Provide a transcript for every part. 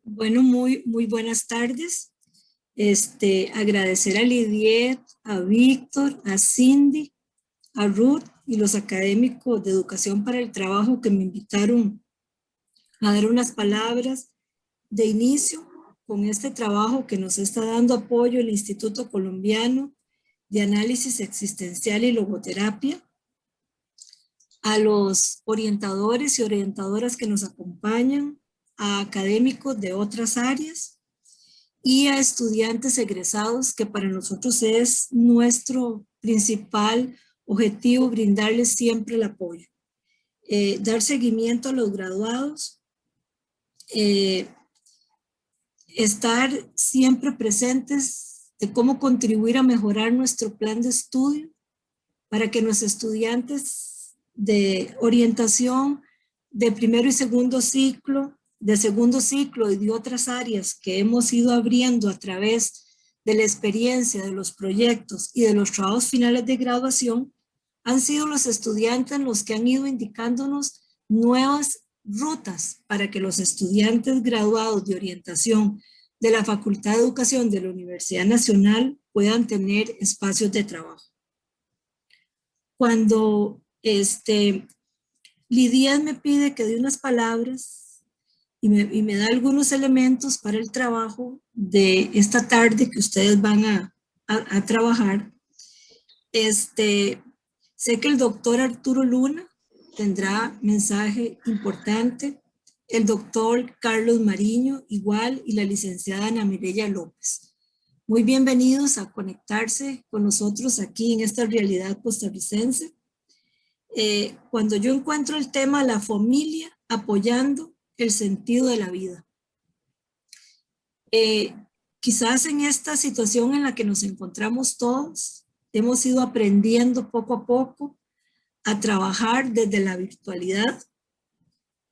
Bueno, muy buenas tardes. Agradecer a Lidiet, a Víctor, a Cindy, a Ruth y los académicos de Educación para el Trabajo que me invitaron a dar unas palabras de inicio con este trabajo que nos está dando apoyo el Instituto Colombiano de Análisis Existencial y Logoterapia, a los orientadores y orientadoras que nos acompañan, a académicos de otras áreas y a estudiantes egresados, que para nosotros es nuestro principal objetivo, brindarles siempre el apoyo. Dar seguimiento a los graduados, eh, estar siempre presentes de cómo contribuir a mejorar nuestro plan de estudio para que los estudiantes de orientación de primero y segundo ciclo, de segundo ciclo y de otras áreas que hemos ido abriendo a través de la experiencia, de los proyectos y de los trabajos finales de graduación, han sido los estudiantes los que han ido indicándonos nuevas rutas para que los estudiantes graduados de orientación de la Facultad de Educación de la Universidad Nacional puedan tener espacios de trabajo. Cuando Lidia me pide que dé unas palabras y me da algunos elementos para el trabajo de esta tarde que ustedes van a trabajar, sé que el doctor Arturo Luna tendrá mensaje importante, el doctor Carlos Mariño igual y la licenciada Ana Mireya López. Muy bienvenidos a conectarse con nosotros aquí en esta realidad costarricense. Cuando yo encuentro el tema la familia apoyando el sentido de la vida. Quizás en esta situación en la que nos encontramos todos, hemos ido aprendiendo poco a poco a trabajar desde la virtualidad.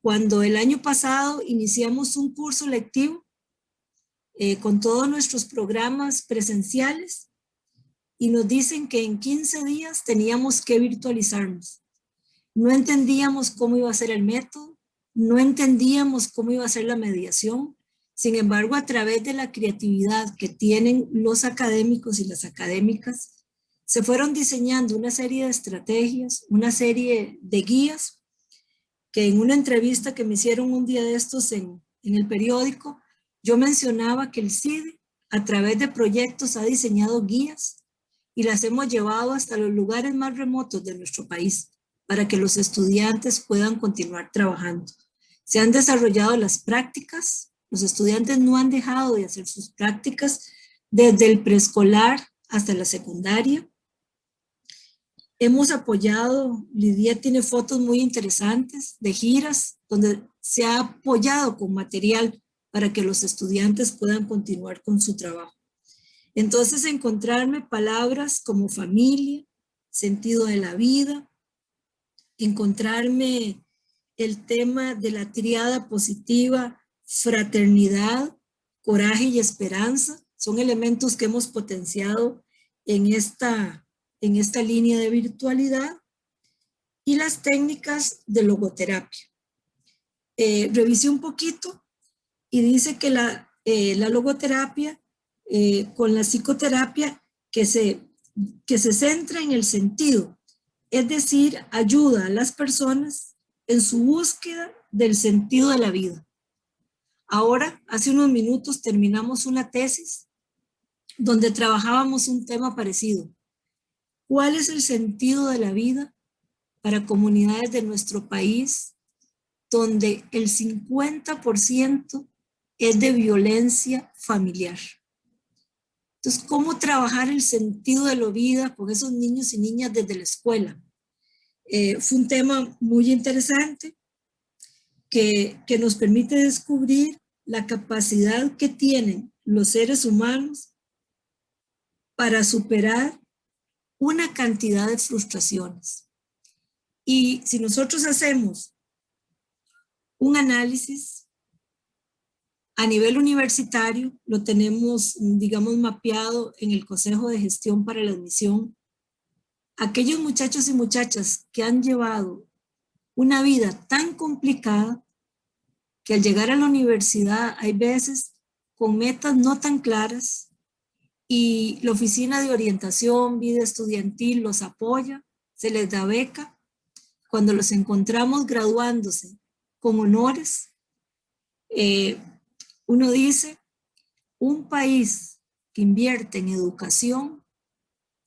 Cuando el año pasado iniciamos un curso lectivo con todos nuestros programas presenciales y nos dicen que en 15 días teníamos que virtualizarnos. No entendíamos cómo iba a ser el método, no entendíamos cómo iba a ser la mediación. Sin embargo, a través de la creatividad que tienen los académicos y las académicas, se fueron diseñando una serie de estrategias, una serie de guías, que en una entrevista que me hicieron un día de estos en el periódico, yo mencionaba que el CIDE, a través de proyectos, ha diseñado guías y las hemos llevado hasta los lugares más remotos de nuestro país para que los estudiantes puedan continuar trabajando. Se han desarrollado las prácticas, los estudiantes no han dejado de hacer sus prácticas desde el preescolar hasta la secundaria. Hemos apoyado, Lidia tiene fotos muy interesantes de giras donde se ha apoyado con material para que los estudiantes puedan continuar con su trabajo. Entonces, encontrarme palabras como familia, sentido de la vida, encontrarme el tema de la triada positiva, fraternidad, coraje y esperanza, son elementos que hemos potenciado en esta línea de virtualidad, y las técnicas de logoterapia. Revisé un poquito y dice que la logoterapia con la psicoterapia que se centra en el sentido, es decir, ayuda a las personas en su búsqueda del sentido de la vida. Ahora, hace unos minutos terminamos una tesis donde trabajábamos un tema parecido. ¿Cuál es el sentido de la vida para comunidades de nuestro país donde el 50% es de violencia familiar? Entonces, ¿cómo trabajar el sentido de la vida con esos niños y niñas desde la escuela? Fue un tema muy interesante que nos permite descubrir la capacidad que tienen los seres humanos para superar una cantidad de frustraciones. Y si nosotros hacemos un análisis a nivel universitario, lo tenemos, digamos, mapeado en el Consejo de Gestión para la Admisión, aquellos muchachos y muchachas que han llevado una vida tan complicada que al llegar a la universidad hay veces con metas no tan claras y la Oficina de Orientación, Vida Estudiantil los apoya, se les da beca. Cuando los encontramos graduándose con honores, uno dice, un país que invierte en educación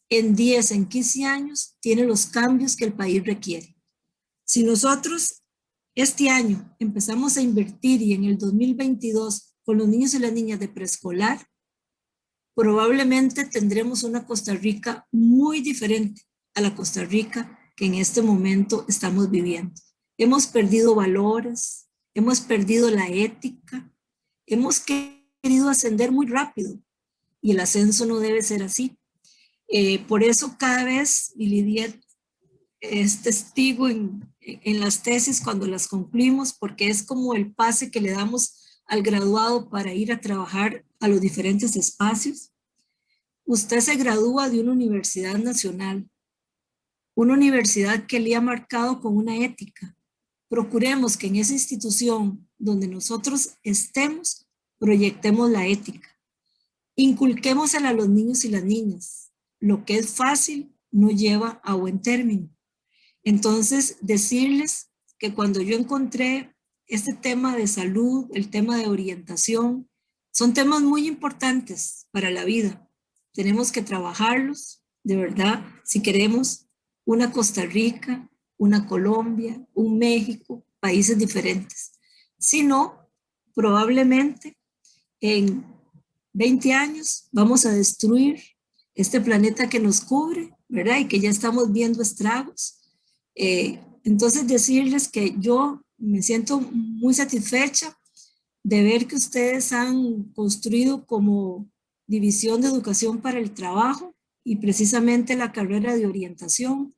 en 10, en 15 años, tiene los cambios que el país requiere. Si nosotros este año empezamos a invertir y en el 2022 con los niños y las niñas de preescolar, probablemente tendremos una Costa Rica muy diferente a la Costa Rica que en este momento estamos viviendo. Hemos perdido valores, hemos perdido la ética, hemos querido ascender muy rápido y el ascenso no debe ser así. Por eso cada vez, y Lidia es testigo en las tesis cuando las concluimos, porque es como el pase que le damos al graduado para ir a trabajar a los diferentes espacios. Usted se gradúa de una universidad nacional, una universidad que le ha marcado con una ética. Procuremos que en esa institución donde nosotros estemos, proyectemos la ética. Inculquémosela a los niños y las niñas. Lo que es fácil no lleva a buen término. Entonces, decirles que cuando yo encontré este tema de salud, el tema de orientación, son temas muy importantes para la vida. Tenemos que trabajarlos, de verdad, si queremos una Costa Rica, una Colombia, un México, países diferentes. Si no, probablemente en 20 años vamos a destruir este planeta que nos cubre, ¿verdad? Y que ya estamos viendo estragos. Entonces decirles que yo me siento muy satisfecha de ver que ustedes han construido como División de Educación para el Trabajo y precisamente la carrera de orientación,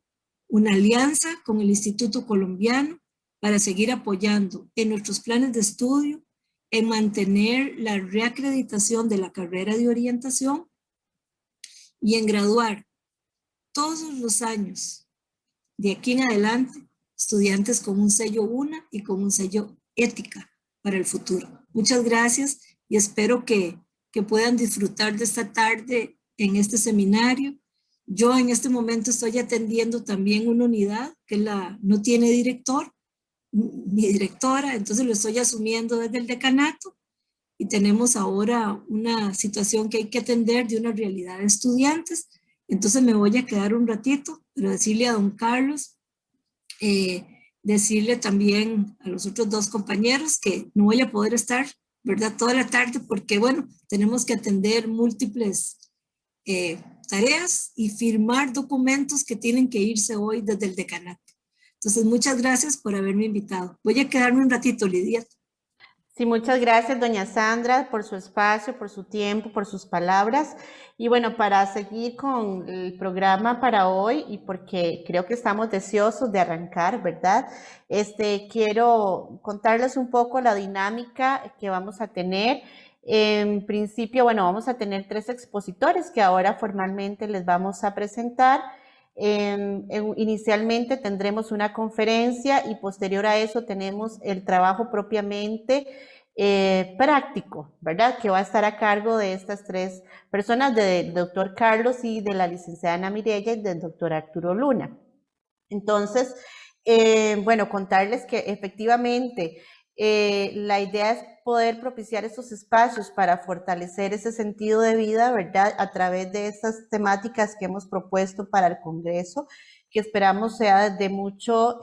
una alianza con el Instituto Colombiano para seguir apoyando en nuestros planes de estudio, en mantener la reacreditación de la carrera de orientación y en graduar todos los años de aquí en adelante estudiantes con un sello UNA y con un sello ética para el futuro. Muchas gracias y espero que puedan disfrutar de esta tarde en este seminario. Yo en este momento estoy atendiendo también una unidad que no tiene director ni directora, entonces lo estoy asumiendo desde el decanato y tenemos ahora una situación que hay que atender de una realidad de estudiantes. Entonces me voy a quedar un ratito, pero decirle a don Carlos, decirle también a los otros dos compañeros que no voy a poder estar, ¿verdad? Toda la tarde porque, bueno, tenemos que atender múltiples tareas y firmar documentos que tienen que irse hoy desde el decanato. Entonces, muchas gracias por haberme invitado. Voy a quedarme un ratito, Lidia. Sí, muchas gracias, doña Sandra, por su espacio, por su tiempo, por sus palabras. Y bueno, para seguir con el programa para hoy y porque creo que estamos deseosos de arrancar, ¿verdad? Quiero contarles un poco la dinámica que vamos a tener. En principio, bueno, vamos a tener 3 expositores que ahora formalmente les vamos a presentar. Inicialmente tendremos una conferencia y posterior a eso tenemos el trabajo propiamente práctico, ¿verdad? Que va a estar a cargo de estas 3 personas, del doctor Carlos y de la licenciada Ana Mireya y del doctor Arturo Luna. Entonces, bueno, contarles que efectivamente la idea es poder propiciar estos espacios para fortalecer ese sentido de vida, ¿verdad? A través de estas temáticas que hemos propuesto para el Congreso, que esperamos sea de mucho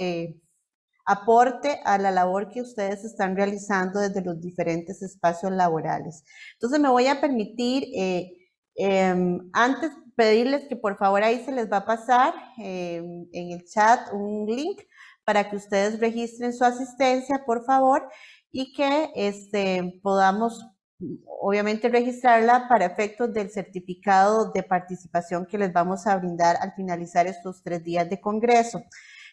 aporte a la labor que ustedes están realizando desde los diferentes espacios laborales. Entonces me voy a permitir, antes pedirles que por favor ahí se les va a pasar en el chat un link para que ustedes registren su asistencia, por favor, y que podamos obviamente registrarla para efectos del certificado de participación que les vamos a brindar al finalizar estos 3 días de congreso.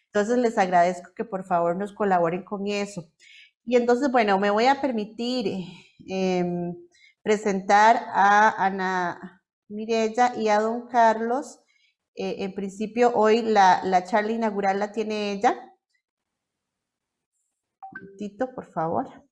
Entonces les agradezco que por favor nos colaboren con eso. Y entonces, bueno, me voy a permitir presentar a Ana Mireya y a don Carlos. En principio, hoy la charla inaugural la tiene ella. Un momentito, por favor.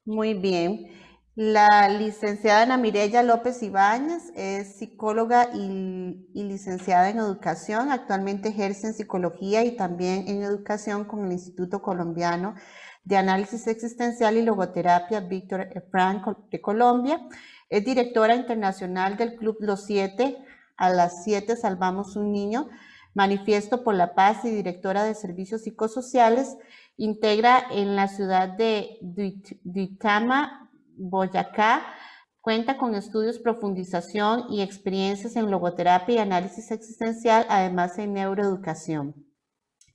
Muy bien. La licenciada Ana Mireya López Ibáñez es psicóloga y licenciada en educación. Actualmente ejerce en psicología y también en educación con el Instituto Colombiano de Análisis Existencial y Logoterapia Víctor Frank de Colombia. Es directora internacional del Club Los 7, a las 7 salvamos un niño, Manifiesto por la Paz, y directora de Servicios Psicosociales. Integra en la ciudad de Duitama, Boyacá. Cuenta con estudios, profundización y experiencias en logoterapia y análisis existencial, además en neuroeducación.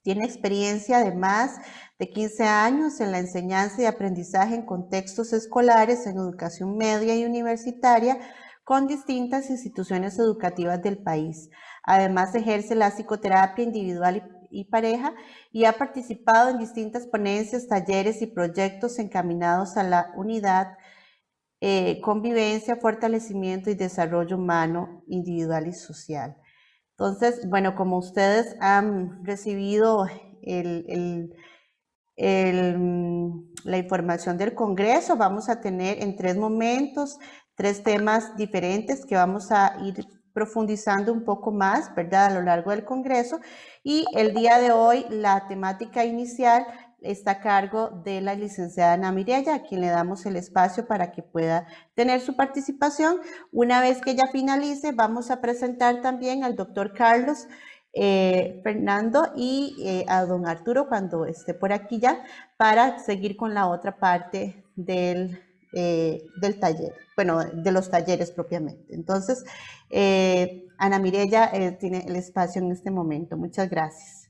Tiene experiencia de más de 15 años en la enseñanza y aprendizaje en contextos escolares, en educación media y universitaria, con distintas instituciones educativas del país. Además, ejerce la psicoterapia individual y pareja, y ha participado en distintas ponencias, talleres y proyectos encaminados a la unidad, convivencia, fortalecimiento y desarrollo humano, individual y social. Entonces, bueno, como ustedes han recibido la información del Congreso, vamos a tener en 3 momentos, 3 temas diferentes que vamos a ir profundizando un poco más, ¿verdad?, a lo largo del Congreso. Y el día de hoy la temática inicial está a cargo de la licenciada Ana Mireya, a quien le damos el espacio para que pueda tener su participación. Una vez que ella finalice, vamos a presentar también al doctor Carlos Fernando y a don Arturo cuando esté por aquí ya, para seguir con la otra parte del taller, bueno, de los talleres propiamente. Entonces, Ana Mireya tiene el espacio en este momento. Muchas gracias.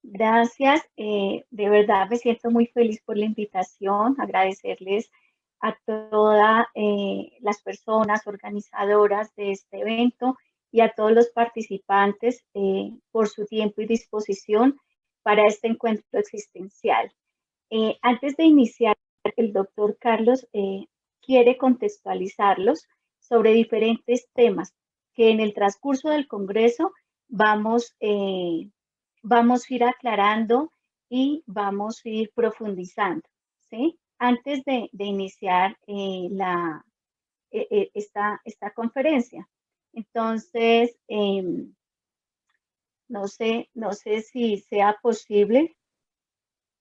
Gracias, de verdad me siento muy feliz por la invitación, agradecerles a todas las personas organizadoras de este evento y a todos los participantes por su tiempo y disposición para este encuentro existencial. Antes de iniciar, el doctor Carlos quiere contextualizarlos sobre diferentes temas que en el transcurso del Congreso vamos a ir aclarando y vamos a ir profundizando, ¿sí? Antes de iniciar esta conferencia. Entonces, no sé si sea posible.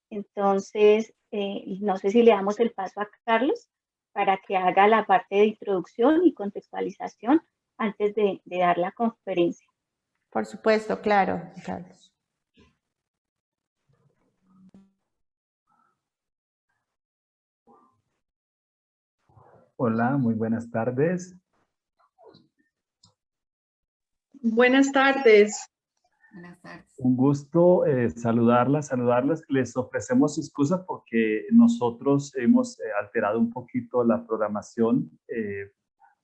Entonces, no sé si le damos el paso a Carlos para que haga la parte de introducción y contextualización antes de dar la conferencia. Por supuesto, claro, Carlos. Hola, muy buenas tardes. Buenas tardes. Buenas tardes. Un gusto saludarlas. Les ofrecemos excusas porque nosotros hemos alterado un poquito la programación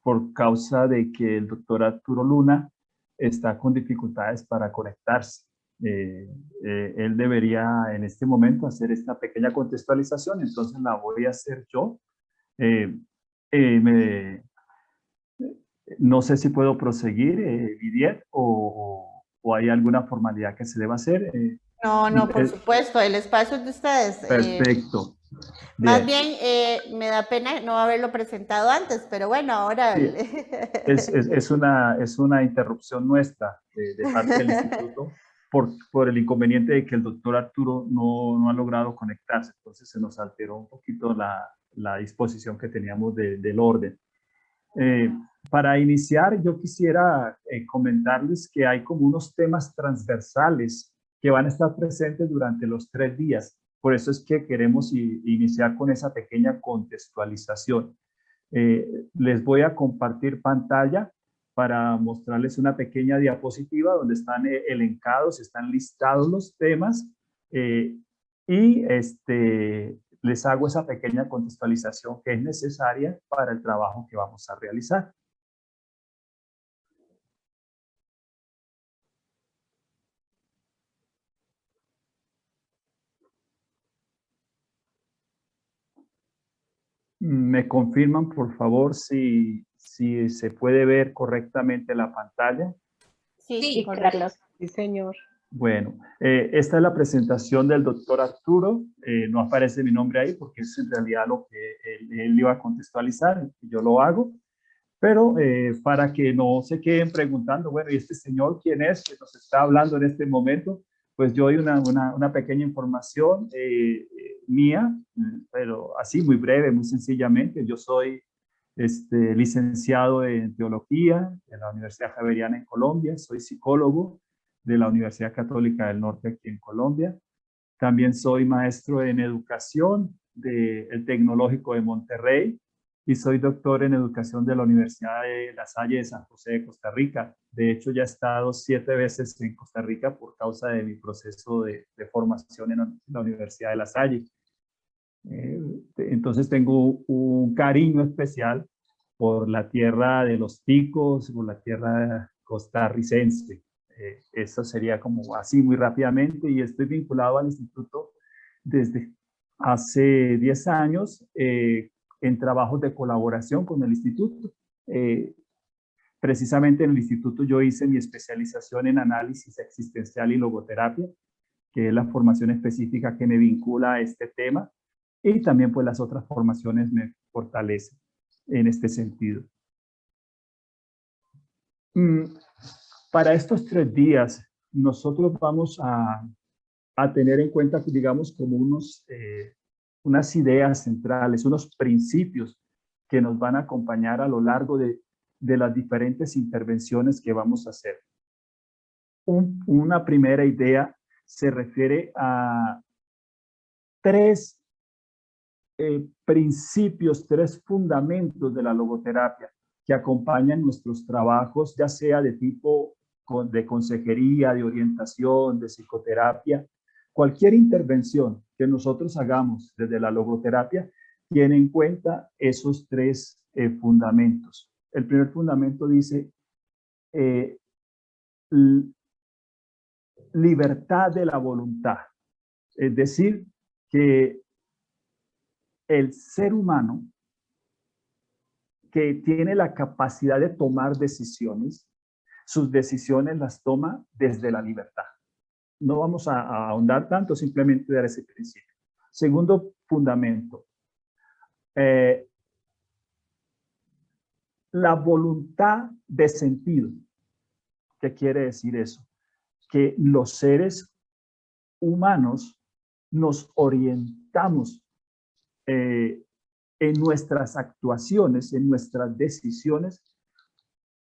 por causa de que el doctor Arturo Luna está con dificultades para conectarse. Él debería en este momento hacer esta pequeña contextualización, entonces la voy a hacer yo. No sé si puedo proseguir, Lidiet, o hay alguna formalidad que se deba hacer. No, por supuesto, el espacio es de ustedes. Perfecto. Más bien, me da pena no haberlo presentado antes, pero bueno, ahora... Sí, es una interrupción nuestra de parte del instituto por el inconveniente de que el doctor Arturo no ha logrado conectarse, entonces se nos alteró un poquito la disposición que teníamos del orden. Para iniciar, yo quisiera comentarles que hay como unos temas transversales que van a estar presentes durante los 3 días. Por eso es que queremos iniciar con esa pequeña contextualización. Les voy a compartir pantalla para mostrarles una pequeña diapositiva donde están elencados, están listados los temas y les hago esa pequeña contextualización que es necesaria para el trabajo que vamos a realizar. ¿Me confirman, por favor, si se puede ver correctamente la pantalla? Sí, Carlos. Sí, señor. Bueno, esta es la presentación del doctor Arturo. No aparece mi nombre ahí porque es en realidad lo que él iba a contextualizar, yo lo hago. Pero para que no se queden preguntando, bueno, ¿y este señor quién es que nos está hablando en este momento? Pues yo doy una pequeña información mía, pero así muy breve, muy sencillamente. Yo soy licenciado en Teología de la Universidad Javeriana en Colombia, soy psicólogo de la Universidad Católica del Norte aquí en Colombia. También soy maestro en educación del Tecnológico de Monterrey y soy doctor en educación de la Universidad de La Salle de San José de Costa Rica. De hecho, ya he estado 7 veces en Costa Rica por causa de mi proceso de formación en la Universidad de La Salle. Entonces tengo un cariño especial por la tierra de los ticos, por la tierra costarricense. Eso sería como así muy rápidamente, y estoy vinculado al instituto desde hace 10 años en trabajos de colaboración con el instituto. Precisamente en el instituto yo hice mi especialización en análisis existencial y logoterapia, que es la formación específica que me vincula a este tema, y también pues las otras formaciones me fortalecen en este sentido. Para estos 3 días, nosotros vamos a tener en cuenta, digamos, como unas ideas centrales, unos principios que nos van a acompañar a lo largo de las diferentes intervenciones que vamos a hacer. Una primera idea se refiere a 3 principios, 3 fundamentos de la logoterapia que acompañan nuestros trabajos, ya sea de tipo de consejería, de orientación, de psicoterapia. Cualquier intervención que nosotros hagamos desde la logoterapia tiene en cuenta esos 3 fundamentos. El primer fundamento dice libertad de la voluntad, es decir, que el ser humano que tiene la capacidad de tomar decisiones, sus decisiones las toma desde la libertad. No vamos a ahondar tanto, simplemente dar ese principio. Segundo fundamento, la voluntad de sentido. ¿Qué quiere decir eso? Que los seres humanos nos orientamos en nuestras actuaciones, en nuestras decisiones,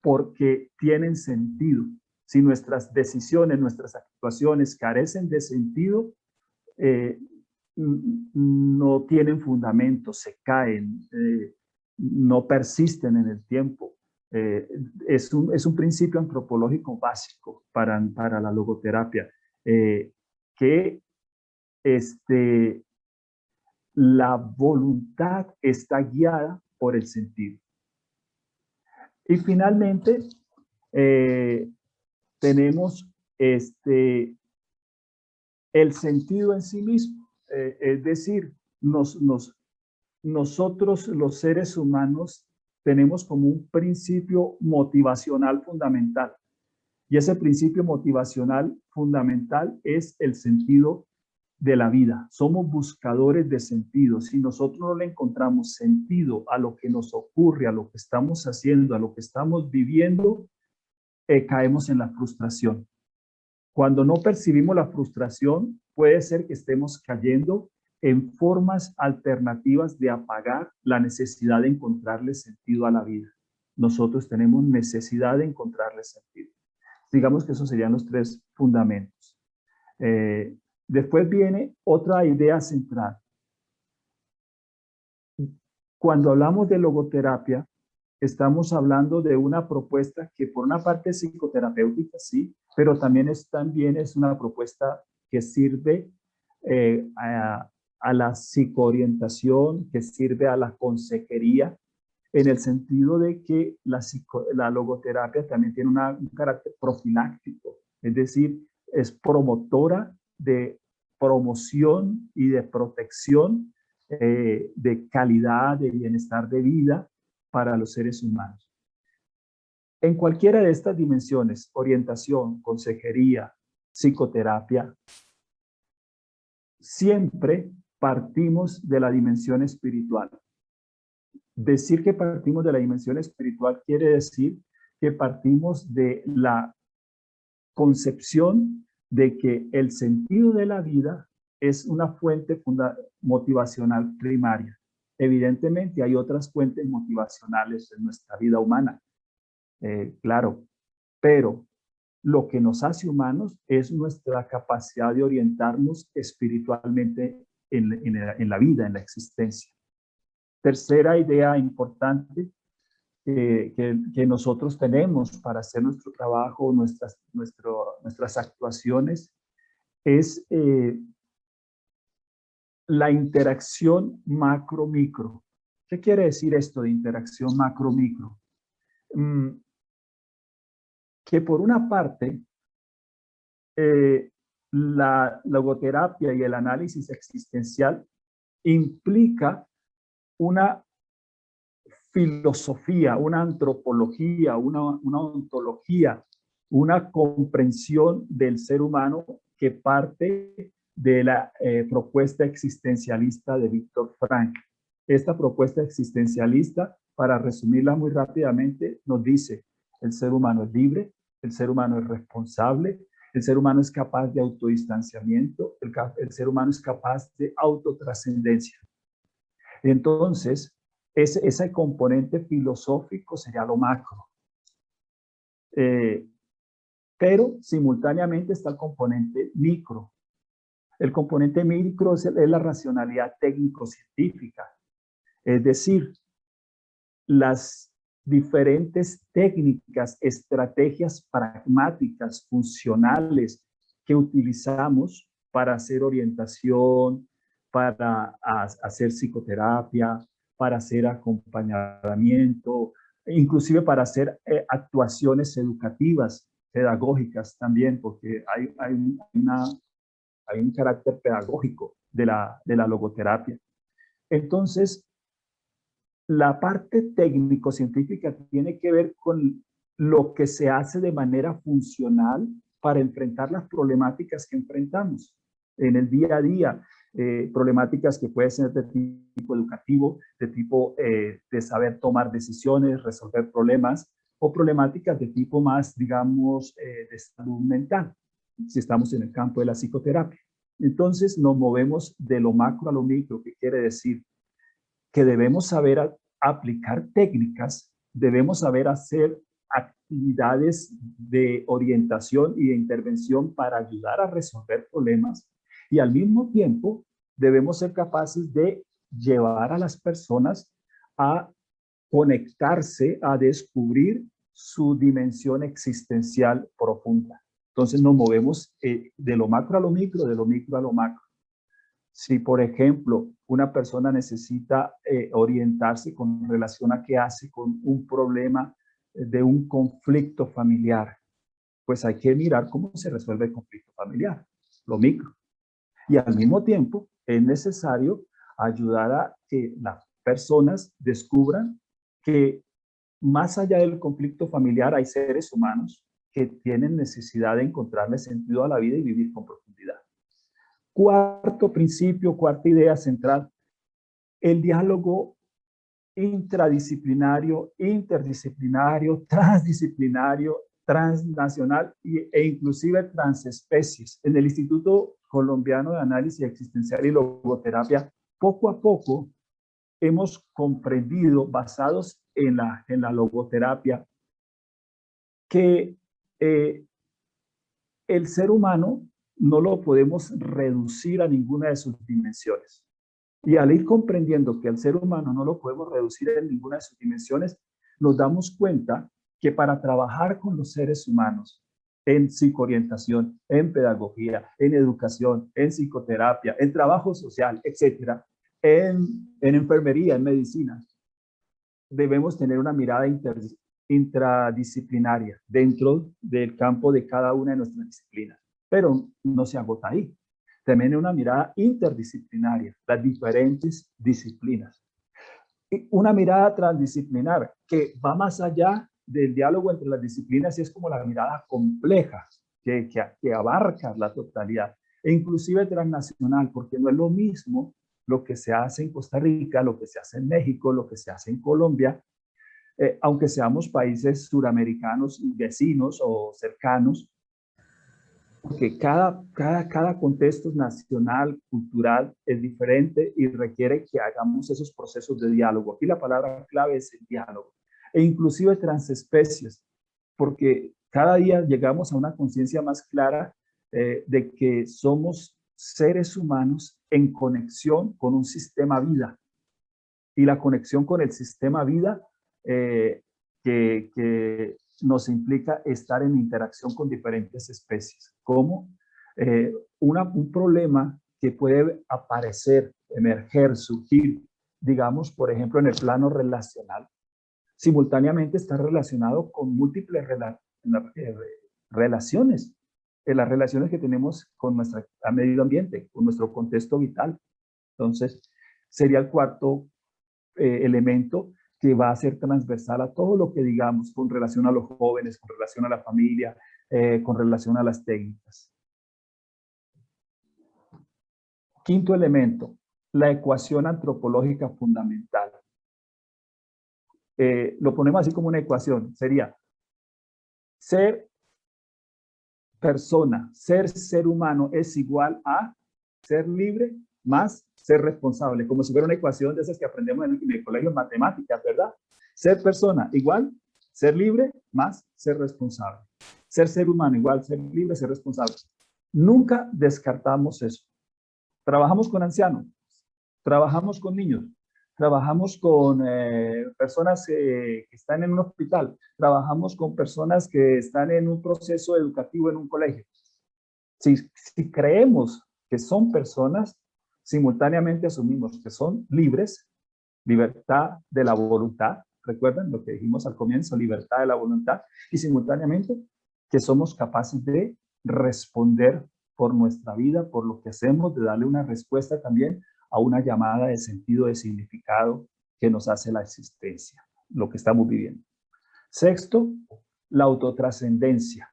porque tienen sentido. Si nuestras decisiones, nuestras actuaciones carecen de sentido, no tienen fundamento, se caen, no persisten en el tiempo. Es un principio antropológico básico para la logoterapia, que la voluntad está guiada por el sentido. Y finalmente, tenemos el sentido en sí mismo. Es decir, nosotros los seres humanos tenemos como un principio motivacional fundamental. Y ese principio motivacional fundamental es el sentido de la vida. Somos buscadores de sentido. Si nosotros no le encontramos sentido a lo que nos ocurre, a lo que estamos haciendo, a lo que estamos viviendo, caemos en la frustración. Cuando no percibimos la frustración, puede ser que estemos cayendo en formas alternativas de apagar la necesidad de encontrarle sentido a la vida. Nosotros tenemos necesidad de encontrarle sentido. Digamos que esos serían los 3 fundamentos. Después viene otra idea central. Cuando hablamos de logoterapia, estamos hablando de una propuesta que por una parte es psicoterapéutica, sí, pero también es una propuesta que sirve a la psicoorientación, que sirve a la consejería, en el sentido de que la logoterapia también tiene un carácter profiláctico, es decir, es promotora de promoción y de protección de calidad, de bienestar de vida para los seres humanos. En cualquiera de estas dimensiones, orientación, consejería, psicoterapia, siempre partimos de la dimensión espiritual. Decir que partimos de la dimensión espiritual quiere decir que partimos de la concepción de que el sentido de la vida es una fuente motivacional primaria. Evidentemente hay otras fuentes motivacionales en nuestra vida humana, claro, pero lo que nos hace humanos es nuestra capacidad de orientarnos espiritualmente en la vida, en la existencia. Tercera idea importante que nosotros tenemos para hacer nuestro trabajo, nuestras actuaciones, es la interacción macro-micro. ¿Qué quiere decir esto de interacción macro-micro? Que por una parte, la logoterapia y el análisis existencial implica una filosofía, una antropología, una ontología, una comprensión del ser humano que parte de la propuesta existencialista de Víctor Frankl. Esta propuesta existencialista, para resumirla muy rápidamente, nos dice: el ser humano es libre, el ser humano es responsable, el ser humano es capaz de autodistanciamiento, el ser humano es capaz de autotrascendencia. Entonces, ese componente filosófico sería lo macro. Pero simultáneamente está el componente micro. El componente micro es la racionalidad técnico-científica. Es decir, las diferentes técnicas, estrategias pragmáticas, funcionales que utilizamos para hacer orientación, para hacer psicoterapia, para hacer acompañamiento, inclusive para hacer actuaciones educativas, pedagógicas también, porque hay un carácter pedagógico de la logoterapia. Entonces, la parte técnico-científica tiene que ver con lo que se hace de manera funcional para enfrentar las problemáticas que enfrentamos en el día a día. Problemáticas que pueden ser de tipo educativo, de tipo de saber tomar decisiones, resolver problemas, o problemáticas de tipo más, digamos, de salud mental, si estamos en el campo de la psicoterapia. Entonces nos movemos de lo macro a lo micro, que quiere decir que debemos saber aplicar técnicas, debemos saber hacer actividades de orientación y de intervención para ayudar a resolver problemas, y al mismo tiempo debemos ser capaces de llevar a las personas a conectarse, a descubrir su dimensión existencial profunda. Entonces nos movemos de lo macro a lo micro, de lo micro a lo macro. Si, por ejemplo, una persona necesita orientarse con relación a qué hace con un problema de un conflicto familiar, pues hay que mirar cómo se resuelve el conflicto familiar, lo micro. Y al mismo tiempo es necesario ayudar a que las personas descubran que más allá del conflicto familiar hay seres humanos que tienen necesidad de encontrarle sentido a la vida y vivir con profundidad. Cuarto principio, cuarta idea central, el diálogo intradisciplinario, interdisciplinario, transdisciplinario, transnacional e inclusive transespecies. En el Instituto Colombiano de Análisis Existencial y Logoterapia, poco a poco hemos comprendido, basados en la logoterapia, que el ser humano no lo podemos reducir a ninguna de sus dimensiones. Y al ir comprendiendo que al ser humano no lo podemos reducir en ninguna de sus dimensiones, nos damos cuenta que para trabajar con los seres humanos en psicoorientación, en pedagogía, en educación, en psicoterapia, en trabajo social, etcétera, en enfermería, en medicina, debemos tener una mirada intradisciplinaria dentro del campo de cada una de nuestras disciplinas. Pero no se agota ahí. También una mirada interdisciplinaria, las diferentes disciplinas. Y una mirada transdisciplinar que va más allá del diálogo entre las disciplinas, y es como la mirada compleja, que abarca la totalidad, e inclusive transnacional, porque no es lo mismo lo que se hace en Costa Rica, lo que se hace en México, lo que se hace en Colombia, aunque seamos países suramericanos y vecinos o cercanos, porque cada contexto nacional, cultural es diferente y requiere que hagamos esos procesos de diálogo. Aquí la palabra clave es el diálogo, e inclusive transespecies, porque cada día llegamos a una conciencia más clara de que somos seres humanos en conexión con un sistema vida, y la conexión con el sistema vida que nos implica estar en interacción con diferentes especies, como un problema que puede aparecer, emerger, surgir, digamos, por ejemplo, en el plano relacional, simultáneamente está relacionado con múltiples relaciones, las relaciones que tenemos con nuestro medio ambiente, con nuestro contexto vital. Entonces, sería el cuarto elemento que va a ser transversal a todo lo que digamos con relación a los jóvenes, con relación a la familia, con relación a las técnicas. Quinto elemento, la ecuación antropológica fundamental. Lo ponemos así como una ecuación, sería ser persona, ser humano es igual a ser libre más ser responsable, como si fuera una ecuación de esas que aprendemos en el colegio de matemáticas, ¿verdad? Ser persona igual ser libre más ser responsable. Ser humano igual ser libre, ser responsable. Nunca descartamos eso. Trabajamos con ancianos, trabajamos con niños, trabajamos con personas que están en un hospital, trabajamos con personas que están en un proceso educativo en un colegio. Si creemos que son personas, simultáneamente asumimos que son libres, libertad de la voluntad, recuerden lo que dijimos al comienzo, libertad de la voluntad, y simultáneamente que somos capaces de responder por nuestra vida, por lo que hacemos, de darle una respuesta también a una llamada de sentido, de significado que nos hace la existencia, lo que estamos viviendo. Sexto, la autotrascendencia.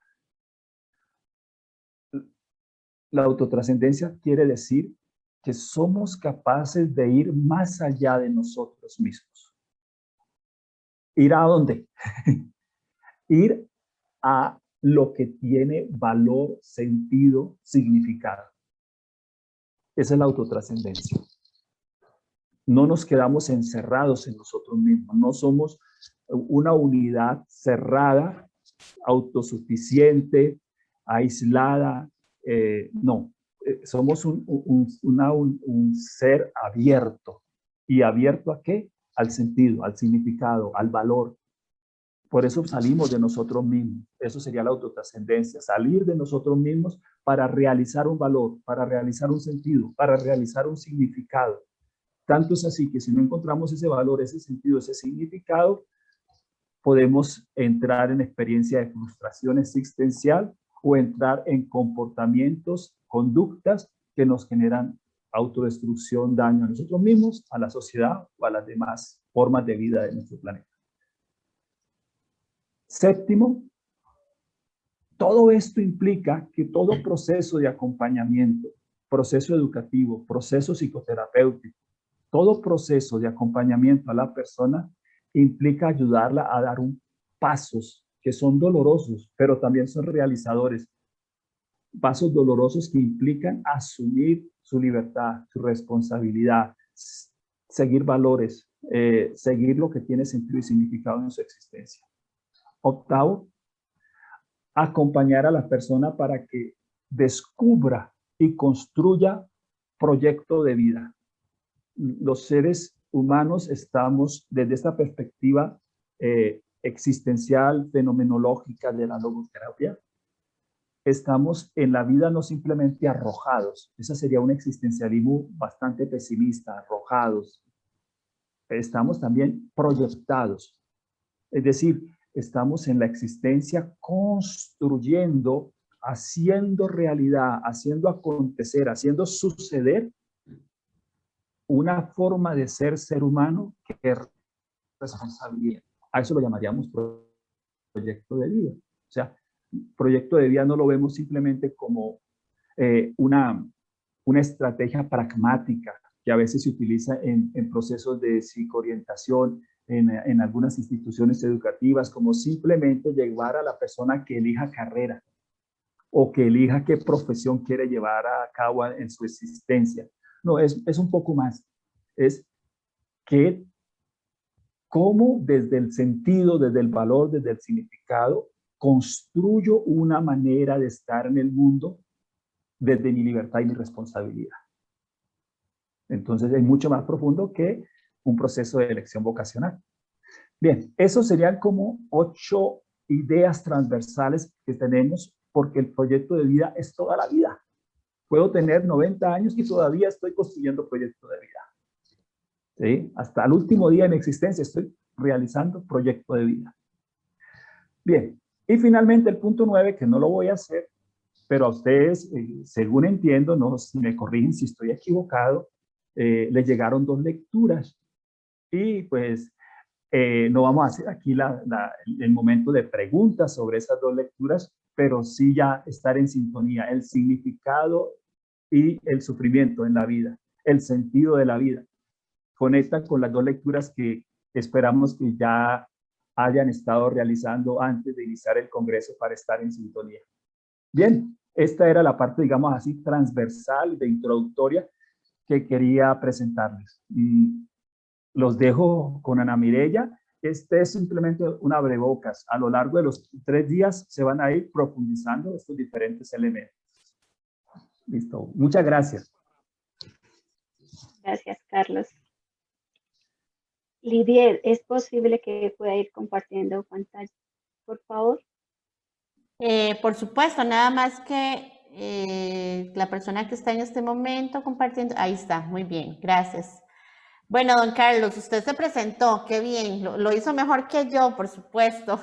La autotrascendencia quiere decir que somos capaces de ir más allá de nosotros mismos. ¿Ir a dónde? Ir a lo que tiene valor, sentido, significado. Esa es la autotrascendencia. No nos quedamos encerrados en nosotros mismos. No somos una unidad cerrada, autosuficiente, aislada. No. Somos un ser abierto. ¿Y abierto a qué? Al sentido, al significado, al valor. Por eso salimos de nosotros mismos. Eso sería la autotrascendencia. Salir de nosotros mismos para realizar un valor, para realizar un sentido, para realizar un significado. Tanto es así que si no encontramos ese valor, ese sentido, ese significado, podemos entrar en experiencia de frustración existencial o entrar en comportamientos, conductas que nos generan autodestrucción, daño a nosotros mismos, a la sociedad o a las demás formas de vida de nuestro planeta. Séptimo, todo esto implica que todo proceso de acompañamiento, proceso educativo, proceso psicoterapéutico, todo proceso de acompañamiento a la persona implica ayudarla a dar pasos que son dolorosos, pero también son realizadores. Pasos dolorosos que implican asumir su libertad, su responsabilidad, seguir valores, seguir lo que tiene sentido y significado en su existencia. Octavo, acompañar a la persona para que descubra y construya proyecto de vida. Los seres humanos estamos desde esta perspectiva existencial, fenomenológica de la logoterapia, estamos en la vida no simplemente arrojados. Ese sería un existencialismo bastante pesimista, arrojados. Estamos también proyectados. Es decir, estamos en la existencia construyendo, haciendo realidad, haciendo acontecer, haciendo suceder una forma de ser humano que es responsabilidad. A eso lo llamaríamos proyecto de vida. O sea, Proyecto de vida no lo vemos simplemente como una estrategia pragmática que a veces se utiliza en procesos de psicoorientación, en algunas instituciones educativas, como simplemente llevar a la persona que elija carrera o que elija qué profesión quiere llevar a cabo en su existencia. No, es un poco más. Es que cómo desde el sentido, desde el valor, desde el significado, construyo una manera de estar en el mundo desde mi libertad y mi responsabilidad. Entonces es mucho más profundo que un proceso de elección vocacional. Bien, eso serían como 8 ideas transversales que tenemos, porque el proyecto de vida es toda la vida. Puedo tener 90 años y todavía estoy construyendo proyecto de vida. ¿Sí? Hasta el último día de mi existencia estoy realizando proyecto de vida. Bien, y finalmente el punto 9, que no lo voy a hacer, pero a ustedes, según entiendo, no me corrigen si estoy equivocado, les llegaron 2 lecturas y pues no vamos a hacer aquí el momento de preguntas sobre esas 2 lecturas, pero sí ya estar en sintonía, el significado y el sufrimiento en la vida, el sentido de la vida. Conecta con las 2 lecturas que esperamos que ya hayan estado realizando antes de iniciar el Congreso para estar en sintonía. Bien, esta era la parte, digamos así, transversal, de introductoria que quería presentarles. Los dejo con Ana Mireya. Este es simplemente un abrebocas. A lo largo de los 3 días se van a ir profundizando estos diferentes elementos. Listo. Muchas gracias. Gracias, Carlos. Lidier, ¿es posible que pueda ir compartiendo pantalla, por favor? Por supuesto, nada más que la persona que está en este momento compartiendo, ahí está, muy bien, gracias. Bueno, don Carlos, usted se presentó, qué bien, lo hizo mejor que yo, por supuesto,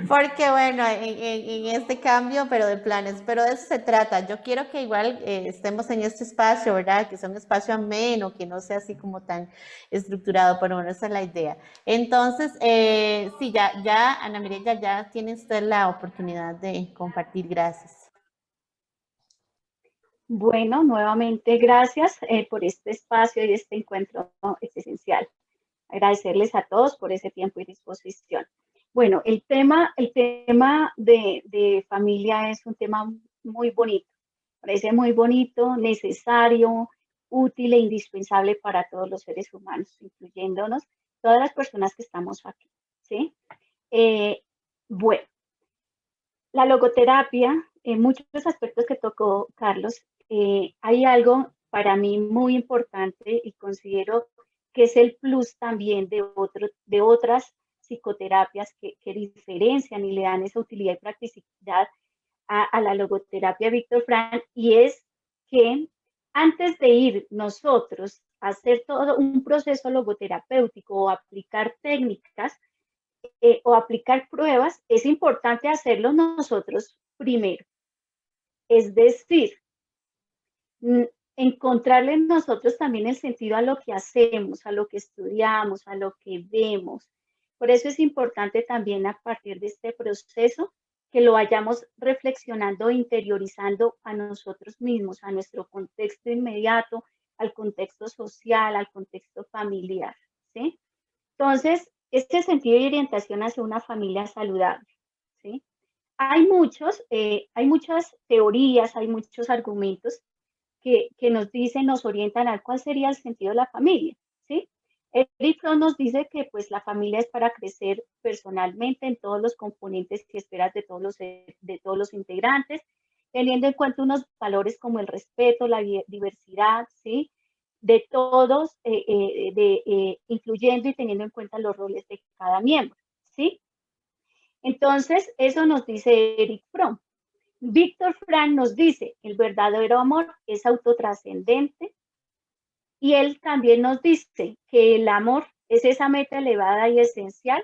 porque bueno, en este cambio, pero de planes, pero de eso se trata. Yo quiero que igual estemos en este espacio, ¿verdad? Que sea un espacio ameno, que no sea así como tan estructurado, pero bueno, esa es la idea. Entonces, sí, ya, Ana Mireya, ya tiene usted la oportunidad de compartir, gracias. Bueno, nuevamente gracias por este espacio y este encuentro es esencial. Agradecerles a todos por ese tiempo y disposición. Bueno, el tema de familia es un tema muy bonito. Parece muy bonito, necesario, útil e indispensable para todos los seres humanos, incluyéndonos todas las personas que estamos aquí, ¿sí? Bueno, la logoterapia, en muchos aspectos que tocó Carlos, hay algo para mí muy importante y considero que es el plus también de otras psicoterapias que diferencian y le dan esa utilidad y practicidad a la logoterapia Víctor Frank, y es que antes de ir nosotros a hacer todo un proceso logoterapéutico o aplicar técnicas o aplicar pruebas, es importante hacerlo nosotros primero. Es decir, encontrarle en nosotros también el sentido a lo que hacemos, a lo que estudiamos, a lo que vemos. Por eso es importante también a partir de este proceso que lo vayamos reflexionando, interiorizando a nosotros mismos, a nuestro contexto inmediato, al contexto social, al contexto familiar, ¿sí? Entonces, este sentido de orientación hacia una familia saludable, ¿sí? Hay muchas teorías, hay muchos argumentos que nos dicen, nos orientan a cuál sería el sentido de la familia, ¿sí? Eric Fromm nos dice que pues la familia es para crecer personalmente en todos los componentes y esferas de todos los integrantes, teniendo en cuenta unos valores como el respeto, la diversidad, ¿sí? De todos, incluyendo y teniendo en cuenta los roles de cada miembro, ¿sí? Entonces, eso nos dice Eric Fromm. Víctor Frank nos dice, el verdadero amor es autotrascendente, y él también nos dice que el amor es esa meta elevada y esencial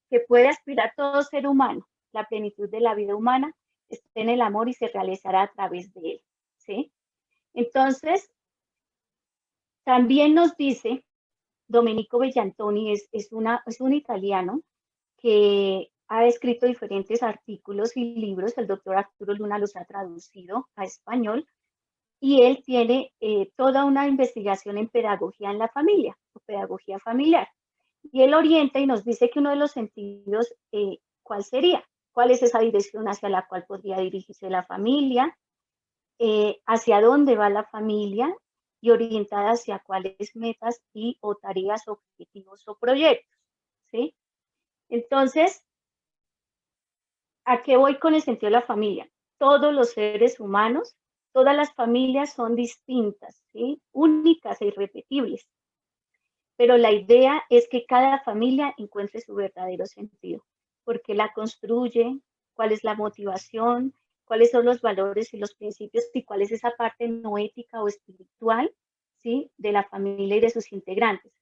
que puede aspirar todo ser humano. La plenitud de la vida humana está en el amor y se realizará a través de él, ¿sí? Entonces, también nos dice Domenico Bellantoni, es un italiano que ha escrito diferentes artículos y libros, el doctor Arturo Luna los ha traducido a español, y él tiene toda una investigación en pedagogía en la familia, o pedagogía familiar. Y él orienta y nos dice que uno de los sentidos, ¿cuál sería? ¿Cuál es esa dirección hacia la cual podría dirigirse la familia? ¿Hacia dónde va la familia? Y orientada hacia cuáles metas y o tareas, objetivos o proyectos, ¿sí? Entonces, ¿a qué voy con el sentido de la familia? Todos los seres humanos, todas las familias son distintas, ¿sí? Únicas e irrepetibles. Pero la idea es que cada familia encuentre su verdadero sentido, porque la construye, cuál es la motivación, cuáles son los valores y los principios y cuál es esa parte no ética o espiritual, ¿sí? De la familia y de sus integrantes.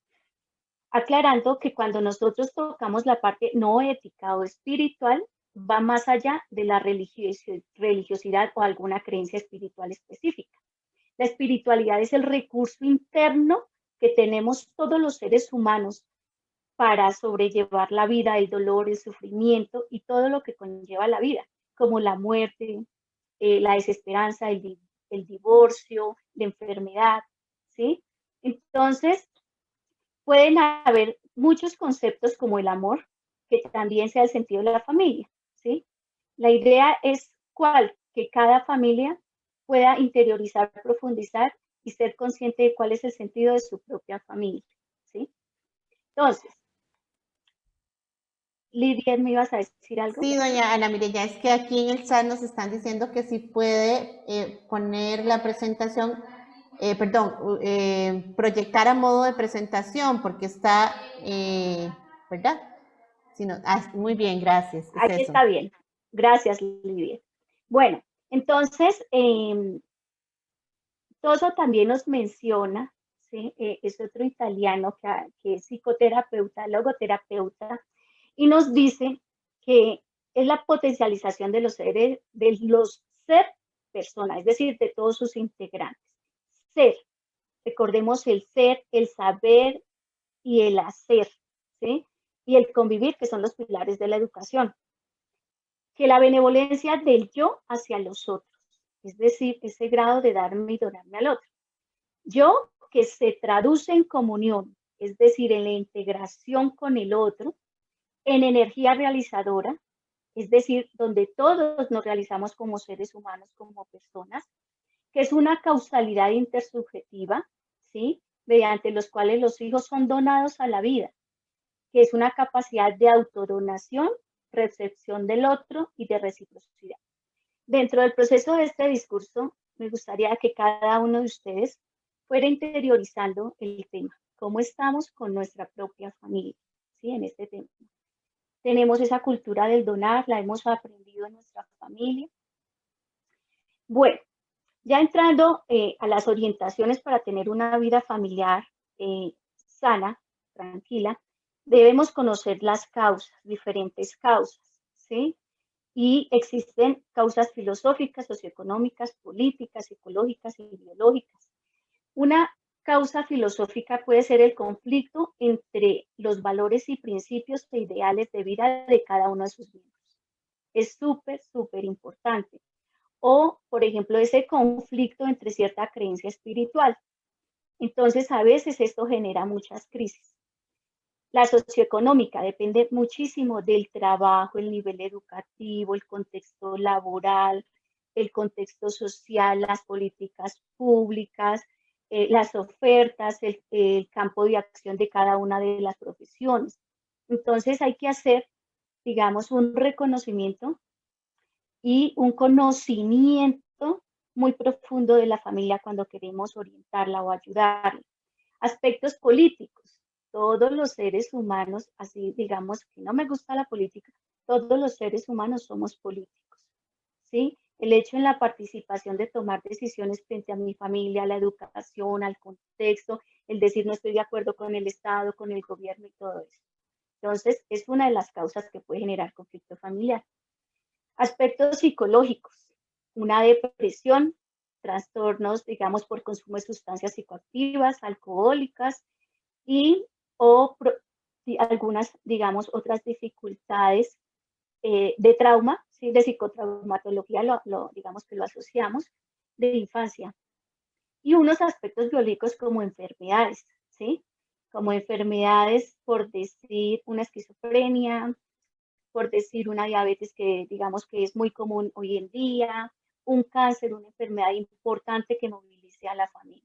Aclarando que cuando nosotros tocamos la parte no ética o espiritual, va más allá de la religiosidad o alguna creencia espiritual específica. La espiritualidad es el recurso interno que tenemos todos los seres humanos para sobrellevar la vida, el dolor, el sufrimiento y todo lo que conlleva la vida, como la muerte, la desesperanza, el divorcio, la enfermedad, ¿sí? Entonces, pueden haber muchos conceptos como el amor, que también sea el sentido de la familia, ¿sí? La idea es que cada familia pueda interiorizar, profundizar y ser consciente de cuál es el sentido de su propia familia, ¿sí? Entonces, Lidia, ¿me ibas a decir algo? Sí, doña Ana Mireya, es que aquí en el chat nos están diciendo que si puede poner la presentación, proyectar a modo de presentación, porque está, ¿verdad? Si no, muy bien, gracias. Ahí Es eso. está bien. Gracias, Lidia. Bueno, entonces, Toso también nos menciona, ¿sí? Es otro italiano que es psicoterapeuta, logoterapeuta, y nos dice que es la potencialización de los seres, de los ser personas, es decir, de todos sus integrantes. Ser, recordemos el ser, el saber y el hacer, ¿sí? Y el convivir, que son los pilares de la educación. Que la benevolencia del yo hacia los otros, es decir, ese grado de darme y donarme al otro. Yo que se traduce en comunión, es decir, en la integración con el otro, en energía realizadora, es decir, donde todos nos realizamos como seres humanos, como personas, que es una causalidad intersubjetiva, ¿sí? Mediante los cuales los hijos son donados a la vida, que es una capacidad de autodonación, recepción del otro y de reciprocidad. Dentro del proceso de este discurso, me gustaría que cada uno de ustedes fuera interiorizando el tema, cómo estamos con nuestra propia familia, ¿sí? En este tema. Tenemos esa cultura del donar, la hemos aprendido en nuestra familia. Bueno, ya entrando a las orientaciones para tener una vida familiar sana, tranquila, debemos conocer las causas, diferentes causas, ¿sí? Y existen causas filosóficas, socioeconómicas, políticas, psicológicas y biológicas. Una causa filosófica puede ser el conflicto entre los valores y principios e ideales de vida de cada uno de sus miembros. Es súper importante. O, por ejemplo, ese conflicto entre cierta creencia espiritual. Entonces, a veces esto genera muchas crisis. La socioeconómica depende muchísimo del trabajo, el nivel educativo, el contexto laboral, el contexto social, las políticas públicas, las ofertas, el campo de acción de cada una de las profesiones. Entonces hay que hacer, digamos, un reconocimiento y un conocimiento muy profundo de la familia cuando queremos orientarla o ayudarla. Aspectos políticos. Todos los seres humanos, así digamos que no me gusta la política, todos los seres humanos somos políticos, ¿sí? El hecho en la participación de tomar decisiones frente a mi familia, a la educación, al contexto, el decir no estoy de acuerdo con el Estado, con el gobierno y todo eso. Entonces, es una de las causas que puede generar conflicto familiar. Aspectos psicológicos, una depresión, trastornos, digamos, por consumo de sustancias psicoactivas, alcohólicas y algunas, digamos, otras dificultades de trauma, ¿sí? De psicotraumatología, digamos que lo asociamos, de infancia. Y unos aspectos biológicos como enfermedades, ¿sí? Como enfermedades, por decir, una esquizofrenia, por decir una diabetes que digamos que es muy común hoy en día, un cáncer, una enfermedad importante que movilice a la familia.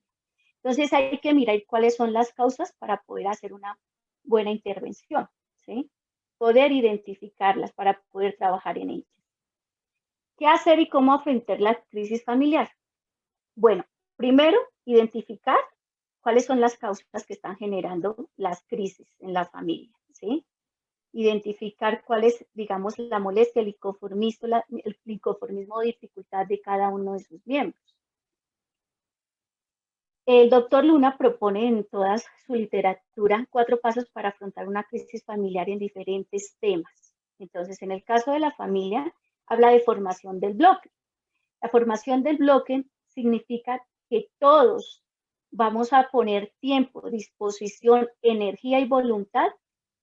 Entonces hay que mirar cuáles son las causas para poder hacer una buena intervención, ¿sí? Poder identificarlas para poder trabajar en ellas. ¿Qué hacer y cómo afrontar la crisis familiar? Bueno, primero, identificar cuáles son las causas que están generando las crisis en la familia, ¿sí? Identificar cuál es, digamos, la molestia, el inconformismo o dificultad de cada uno de sus miembros. El doctor Luna propone en toda su literatura 4 pasos para afrontar una crisis familiar en diferentes temas. Entonces, en el caso de la familia, habla de formación del bloque. La formación del bloque significa que todos vamos a poner tiempo, disposición, energía y voluntad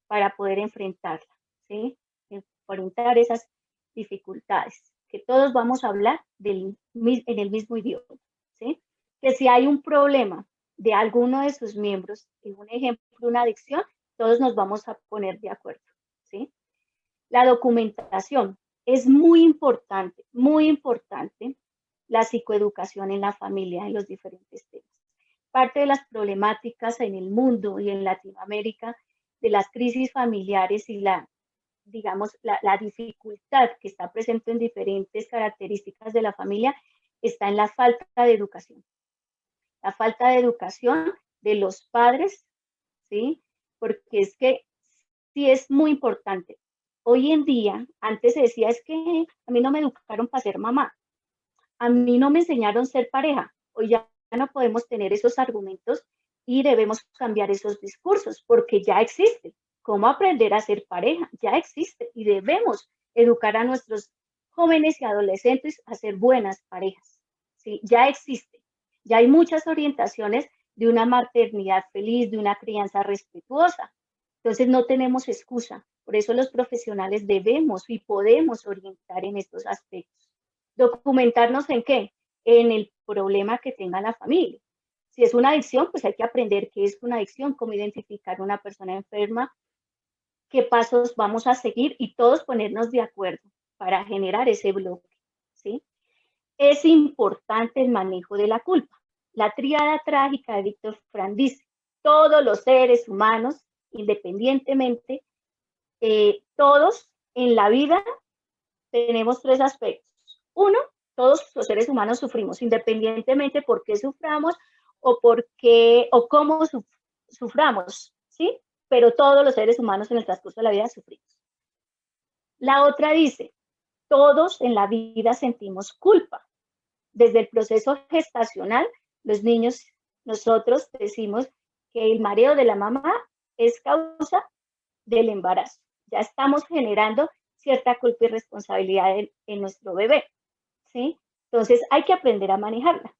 para poder enfrentarla, ¿sí? Enfrentar esas dificultades, que todos vamos a hablar en el mismo idioma, ¿sí? Que si hay un problema de alguno de sus miembros, en un ejemplo, una adicción, todos nos vamos a poner de acuerdo, ¿sí? La documentación es muy importante la psicoeducación en la familia, en los diferentes temas. Parte de las problemáticas en el mundo y en Latinoamérica de las crisis familiares y digamos, la dificultad que está presente en diferentes características de la familia está en la falta de educación. La falta de educación de los padres, ¿sí? Porque es que sí es muy importante. Hoy en día, antes se decía, es que a mí no me educaron para ser mamá, a mí no me enseñaron a ser pareja. Hoy ya no podemos tener esos argumentos y debemos cambiar esos discursos porque ya existe. ¿Cómo aprender a ser pareja? Ya existe y debemos educar a nuestros jóvenes y adolescentes a ser buenas parejas, ¿sí? Ya existe. Ya hay muchas orientaciones de una maternidad feliz, de una crianza respetuosa. Entonces no tenemos excusa. Por eso los profesionales debemos y podemos orientar en estos aspectos. ¿Documentarnos en qué? En el problema que tenga la familia. Si es una adicción, pues hay que aprender qué es una adicción, cómo identificar una persona enferma, qué pasos vamos a seguir y todos ponernos de acuerdo para generar ese bloque, ¿sí? Es importante el manejo de la culpa. La tríada trágica de Víctor Frank dice, todos los seres humanos, independientemente, todos en la vida tenemos 3 aspectos. Uno, todos los seres humanos sufrimos, independientemente por qué suframos o cómo suframos, ¿sí? Pero todos los seres humanos en el transcurso de la vida sufrimos. La otra dice, todos en la vida sentimos culpa. Desde el proceso gestacional, los niños, nosotros decimos que el mareo de la mamá es causa del embarazo. Ya estamos generando cierta culpa y responsabilidad en nuestro bebé, ¿sí? Entonces hay que aprender a manejarla.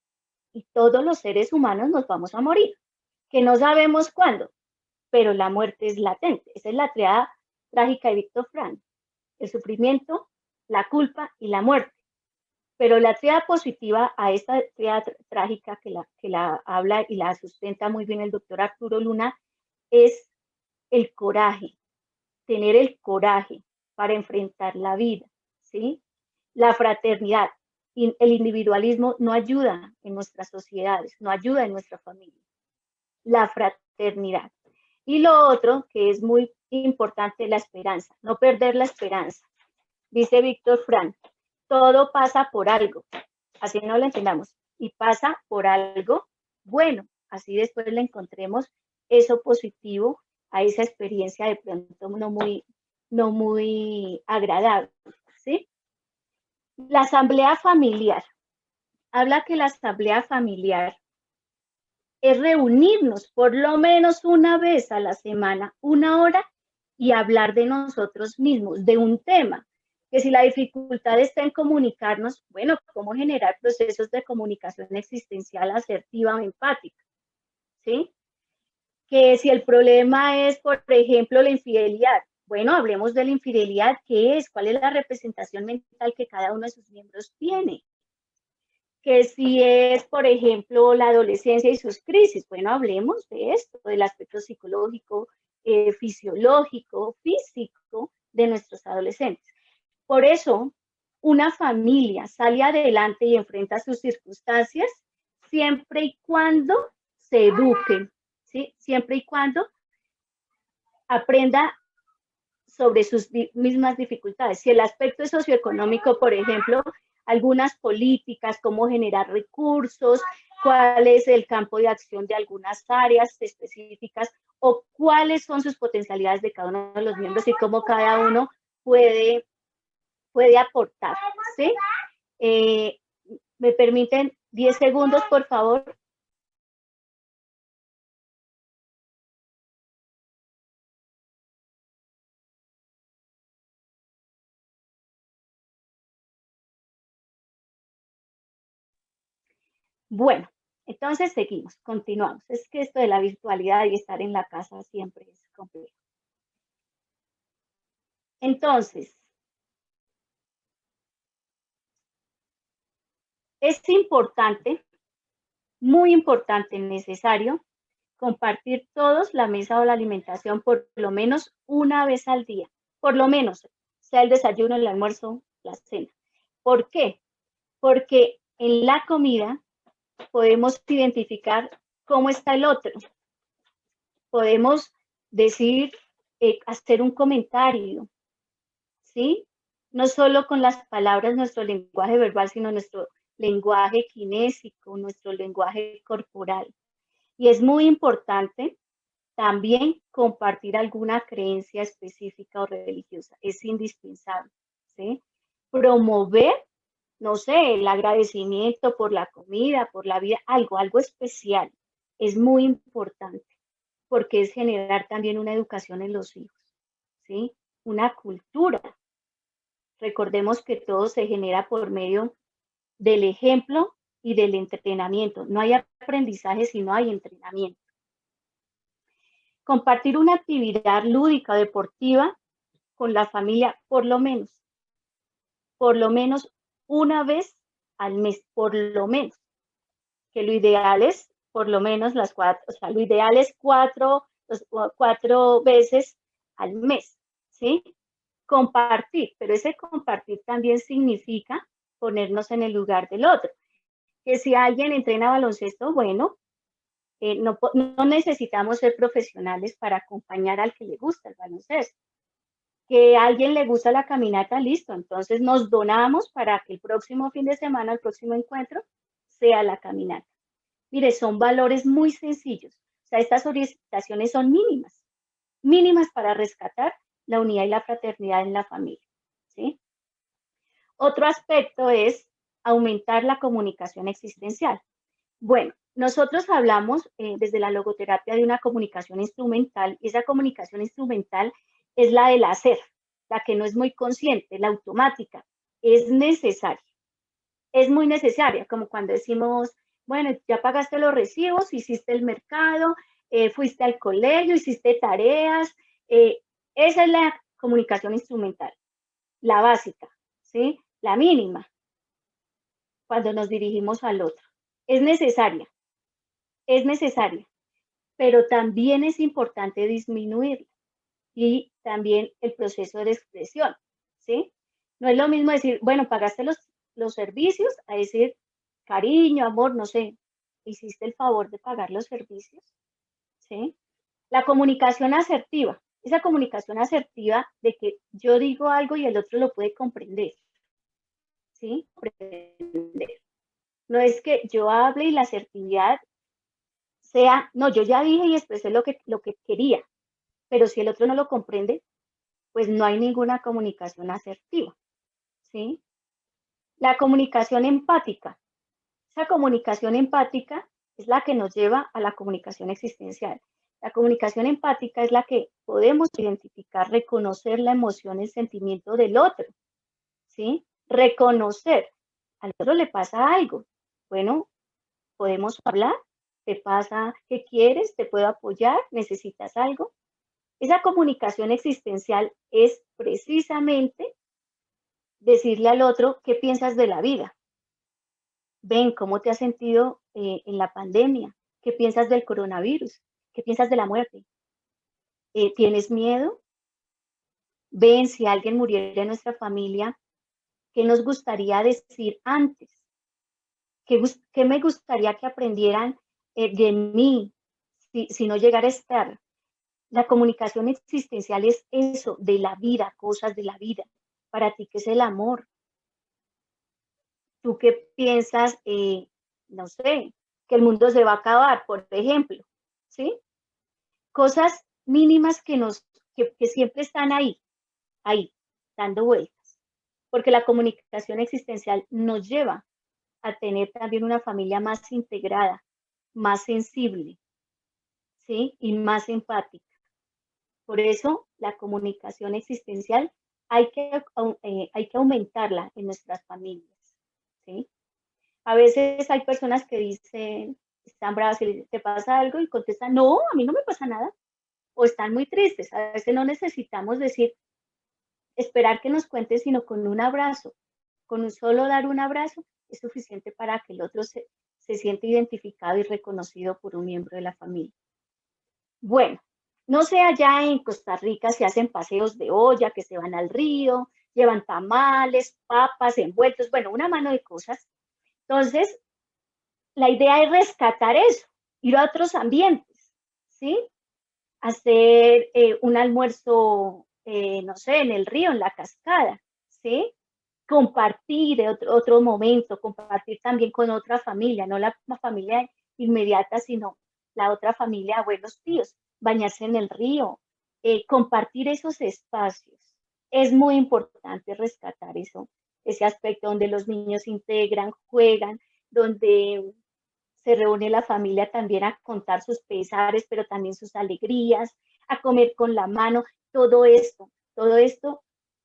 Y todos los seres humanos nos vamos a morir, que no sabemos cuándo, pero la muerte es latente. Esa es la tríada trágica de Víctor Frank. El sufrimiento, la culpa y la muerte. Pero la tríada positiva a esta tríada trágica que la habla y la sustenta muy bien el doctor Arturo Luna es el coraje, tener el coraje para enfrentar la vida, ¿sí? La fraternidad y el individualismo no ayuda en nuestras sociedades, no ayuda en nuestra familia. La fraternidad. Y lo otro que es muy importante, la esperanza, no perder la esperanza. Dice Víctor Frank, todo pasa por algo, así no lo entendamos, y pasa por algo bueno, así después le encontremos eso positivo a esa experiencia de pronto no muy agradable, ¿sí? La asamblea familiar. Habla que la asamblea familiar es reunirnos por lo menos una vez a la semana, 1 hora, y hablar de nosotros mismos, de un tema. Que si la dificultad está en comunicarnos, bueno, ¿cómo generar procesos de comunicación existencial asertiva o empática? ¿Sí? Que si el problema es, por ejemplo, la infidelidad, Bueno, hablemos de la infidelidad. ¿Qué es? ¿Cuál es la representación mental que cada uno de sus miembros tiene? Que si es, por ejemplo, la adolescencia y sus crisis. Bueno, hablemos de esto, del aspecto psicológico, fisiológico, físico de nuestros adolescentes. Por eso, una familia sale adelante y enfrenta sus circunstancias siempre y cuando se eduquen, ¿sí? Siempre y cuando aprenda sobre sus mismas dificultades. Si el aspecto es socioeconómico, por ejemplo, algunas políticas, cómo generar recursos, cuál es el campo de acción de algunas áreas específicas o cuáles son sus potencialidades de cada uno de los miembros y cómo cada uno puede aportar, ¿sí? ¿Me permiten 10 segundos, por favor? Bueno, entonces seguimos, continuamos. Es que esto de la virtualidad y estar en la casa siempre es complejo. Entonces, es importante, muy importante, necesario, compartir todos la mesa o la alimentación por lo menos una vez al día. Por lo menos, sea el desayuno, el almuerzo, la cena. ¿Por qué? Porque en la comida podemos identificar cómo está el otro. Podemos decir, hacer un comentario, ¿sí? No solo con las palabras, nuestro lenguaje verbal, sino nuestro lenguaje kinésico, nuestro lenguaje corporal. Y es muy importante también compartir alguna creencia específica o religiosa. Es indispensable, ¿sí? Promover, no sé, el agradecimiento por la comida, por la vida, algo especial. Es muy importante porque es generar también una educación en los hijos, ¿sí? Una cultura. Recordemos que todo se genera por medio del ejemplo y del entrenamiento. No hay aprendizaje si no hay entrenamiento. Compartir una actividad lúdica o deportiva con la familia por lo menos una vez al mes, por lo menos. Que lo ideal es por lo menos las 4, o sea, lo ideal es 4 veces al mes, ¿sí? Compartir, pero ese compartir también significa ponernos en el lugar del otro. Que si alguien entrena baloncesto, bueno, no necesitamos ser profesionales para acompañar al que le gusta el baloncesto. Que a alguien le gusta la caminata, listo, entonces nos donamos para que el próximo fin de semana, el próximo encuentro, sea la caminata. Mire, son valores muy sencillos. O sea, estas orientaciones son mínimas para rescatar la unidad y la fraternidad en la familia, ¿sí? Otro aspecto es aumentar la comunicación existencial. Bueno, nosotros hablamos desde la logoterapia de una comunicación instrumental, y esa comunicación instrumental es la del hacer, la que no es muy consciente, la automática. Es necesaria, es muy necesaria, como cuando decimos, bueno, ya pagaste los recibos, hiciste el mercado, fuiste al colegio, hiciste tareas. Esa es la comunicación instrumental, la básica, ¿sí? La mínima, cuando nos dirigimos al otro. Es necesaria, pero también es importante disminuirla y también el proceso de expresión, ¿sí? No es lo mismo decir, bueno, pagaste los servicios, a decir, cariño, amor, no sé, hiciste el favor de pagar los servicios, ¿sí? La comunicación asertiva, esa comunicación asertiva de que yo digo algo y el otro lo puede comprender, ¿sí? Comprender. No es que yo hable y la asertividad sea, no, yo ya dije y expresé lo que quería, pero si el otro no lo comprende, pues no hay ninguna comunicación asertiva, ¿sí? La comunicación empática. Esa comunicación empática es la que nos lleva a la comunicación existencial. La comunicación empática es la que podemos identificar, reconocer la emoción, el sentimiento del otro, ¿sí? Reconocer, al otro le pasa algo. Bueno, podemos hablar, ¿te pasa? ¿Qué quieres? ¿Te puedo apoyar? ¿Necesitas algo? Esa comunicación existencial es precisamente decirle al otro qué piensas de la vida. Ven, ¿cómo te has sentido en la pandemia? ¿Qué piensas del coronavirus? ¿Qué piensas de la muerte? ¿Tienes miedo? Ven, si alguien muriera en nuestra familia, ¿qué nos gustaría decir antes? ¿Qué me gustaría que aprendieran de mí si no llegara a estar? La comunicación existencial es eso, de la vida, cosas de la vida. Para ti, ¿qué es el amor? ¿Tú qué piensas, no sé, que el mundo se va a acabar, por ejemplo? ¿Sí? Cosas mínimas que siempre están ahí, dando vueltas. Porque la comunicación existencial nos lleva a tener también una familia más integrada, más sensible, ¿sí? Y más empática. Por eso la comunicación existencial hay que aumentarla en nuestras familias, ¿sí? A veces hay personas que dicen, están bravas y te pasa algo y contestan, no, a mí no me pasa nada. O están muy tristes. A veces no necesitamos decir, esperar que nos cuenten, sino con un abrazo. Con un solo dar un abrazo es suficiente para que el otro se sienta identificado y reconocido por un miembro de la familia. Bueno, no sé allá en Costa Rica si hacen paseos de olla, que se van al río, llevan tamales, papas, envueltos, bueno, una mano de cosas. Entonces, la idea es rescatar eso, ir a otros ambientes, ¿sí? Hacer un almuerzo, no sé, en el río, en la cascada, ¿sí? Compartir otro momento, compartir también con otra familia, no la familia inmediata, sino la otra familia, abuelos, tíos, bañarse en el río, compartir esos espacios. Es muy importante rescatar eso, ese aspecto donde los niños se integran, juegan, donde se reúne la familia también a contar sus pesares, pero también sus alegrías, a comer con la mano, todo esto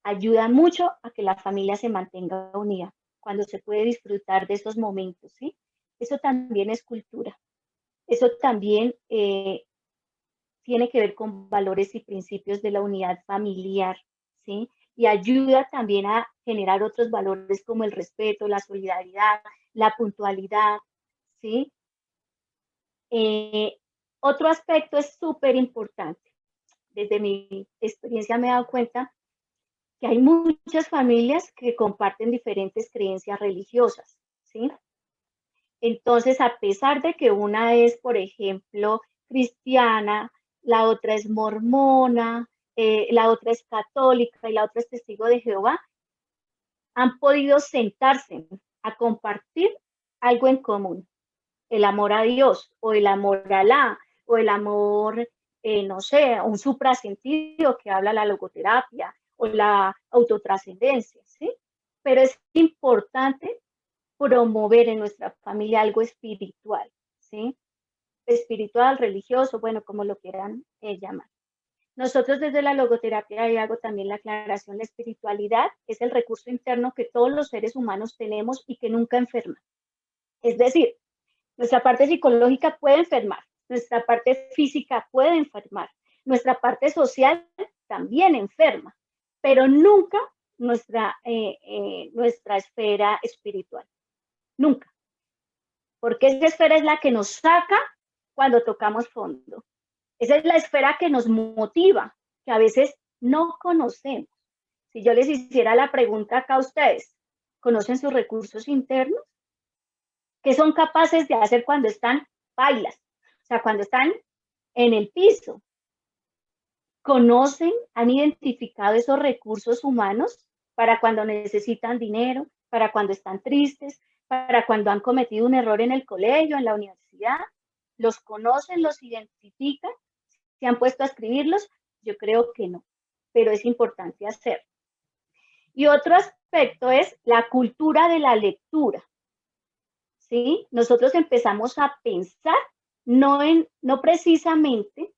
ayuda mucho a que la familia se mantenga unida, cuando se puede disfrutar de esos momentos, ¿sí? Eso también es cultura. Eso también tiene que ver con valores y principios de la unidad familiar, ¿sí? Y ayuda también a generar otros valores como el respeto, la solidaridad, la puntualidad, ¿sí? Otro aspecto es súper importante. Desde mi experiencia me he dado cuenta que hay muchas familias que comparten diferentes creencias religiosas, ¿sí? Entonces, a pesar de que una es, por ejemplo, cristiana, la otra es mormona, la otra es católica y la otra es testigo de Jehová, han podido sentarse a compartir algo en común, el amor a Dios, o el amor a Alá, o el amor, no sé, un suprasentido que habla la logoterapia, o la autotrascendencia, ¿sí? Pero es importante promover en nuestra familia algo espiritual, ¿sí? Espiritual, religioso, bueno, como lo quieran llamar. Nosotros desde la logoterapia, y hago también la aclaración, la espiritualidad es el recurso interno que todos los seres humanos tenemos y que nunca enferma. Es decir, nuestra parte psicológica puede enfermar, nuestra parte física puede enfermar, nuestra parte social también enferma, pero nunca nuestra esfera espiritual, nunca. Porque esa esfera es la que nos saca cuando tocamos fondo. Esa es la esfera que nos motiva, que a veces no conocemos. Si yo les hiciera la pregunta acá a ustedes, ¿conocen sus recursos internos? ¿Qué son capaces de hacer cuando están bailas? O sea, cuando están en el piso. ¿Conocen, han identificado esos recursos humanos para cuando necesitan dinero, para cuando están tristes, para cuando han cometido un error en el colegio, en la universidad? ¿Los conocen, los identifican? ¿Se han puesto a escribirlos? Yo creo que no, pero es importante hacerlo. Y otro aspecto es la cultura de la lectura. ¿Sí? Nosotros empezamos a pensar no precisamente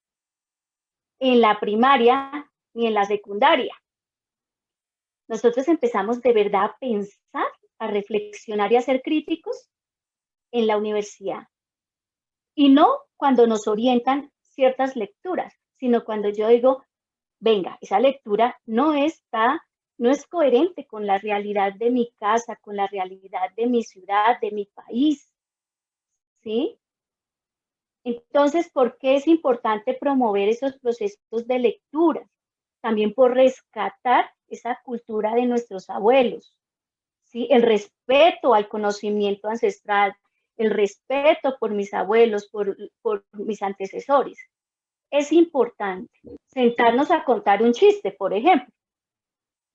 en la primaria ni en la secundaria. Nosotros empezamos de verdad a pensar, a reflexionar y a ser críticos en la universidad. Y no cuando nos orientan ciertas lecturas, sino cuando yo digo, venga, esa lectura no es coherente con la realidad de mi casa, con la realidad de mi ciudad, de mi país, ¿sí? Entonces, ¿por qué es importante promover esos procesos de lectura? También por rescatar esa cultura de nuestros abuelos, ¿sí? El respeto al conocimiento ancestral, el respeto por mis abuelos, por mis antecesores. Es importante sentarnos a contar un chiste, por ejemplo,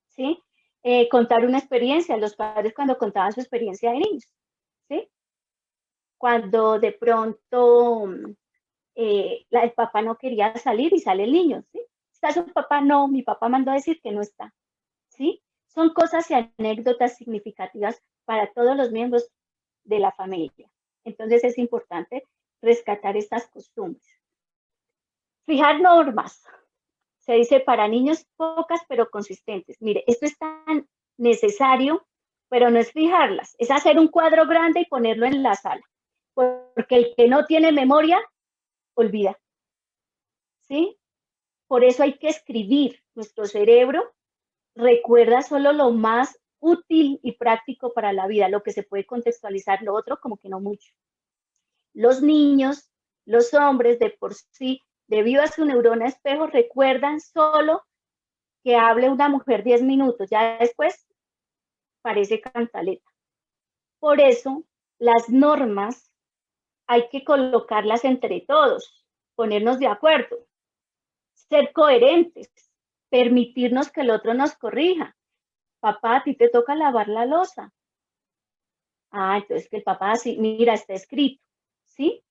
¿sí? Contar una experiencia, los padres cuando contaban su experiencia de niños, ¿sí? Cuando de pronto el papá no quería salir y sale el niño, ¿sí? ¿Está su papá? No, mi papá mandó a decir que no está, ¿sí? Son cosas y anécdotas significativas para todos los miembros de la familia. Entonces es importante rescatar estas costumbres. Fijar normas. Se dice para niños pocas pero consistentes. Mire, esto es tan necesario, pero no es fijarlas, es hacer un cuadro grande y ponerlo en la sala. Porque el que no tiene memoria, olvida. ¿Sí? Por eso hay que escribir. Nuestro cerebro recuerda solo lo más útil y práctico para la vida, lo que se puede contextualizar, lo otro como que no mucho. Los niños, los hombres de por sí, debido a su neurona espejo, recuerdan solo que hable una mujer 10 minutos, ya después parece cantaleta. Por eso, las normas hay que colocarlas entre todos, ponernos de acuerdo, ser coherentes, permitirnos que el otro nos corrija. Papá, a ti te toca lavar la loza. Ah, entonces que el papá, sí, mira, está escrito, ¿sí?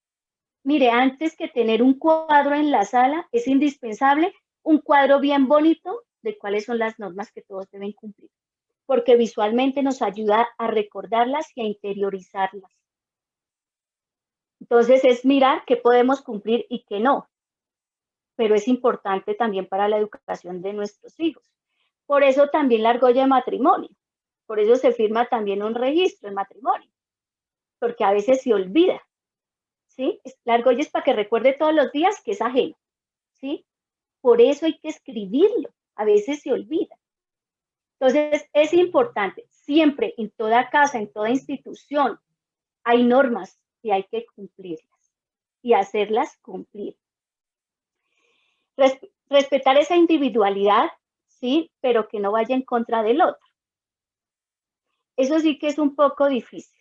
Mire, antes que tener un cuadro en la sala, es indispensable un cuadro bien bonito de cuáles son las normas que todos deben cumplir, porque visualmente nos ayuda a recordarlas y a interiorizarlas. Entonces es mirar qué podemos cumplir y qué no, pero es importante también para la educación de nuestros hijos. Por eso también la argolla de matrimonio, por eso se firma también un registro de matrimonio, porque a veces se olvida, ¿sí? La argolla es para que recuerde todos los días que es ajeno, ¿sí? Por eso hay que escribirlo, a veces se olvida. Entonces es importante, siempre en toda casa, en toda institución, hay normas y hay que cumplirlas y hacerlas cumplir. Respetar esa individualidad, sí, pero que no vaya en contra del otro. Eso sí que es un poco difícil,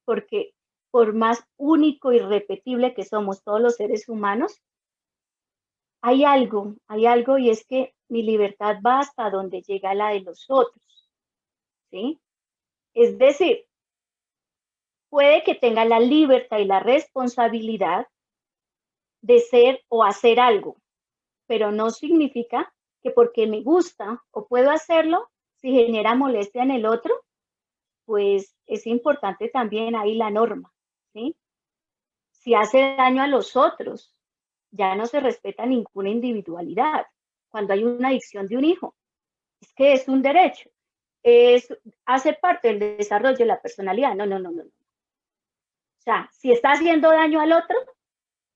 porque por más único y repetible que somos todos los seres humanos, hay algo y es que mi libertad va hasta donde llega la de los otros, ¿sí? Es decir, puede que tenga la libertad y la responsabilidad de ser o hacer algo, pero no significa que porque me gusta o puedo hacerlo, si genera molestia en el otro, pues es importante también ahí la norma, ¿sí? Si hace daño a los otros, ya no se respeta ninguna individualidad. Cuando hay una adicción de un hijo, es que es un derecho, hace parte del desarrollo de la personalidad. No. O sea, si está haciendo daño al otro,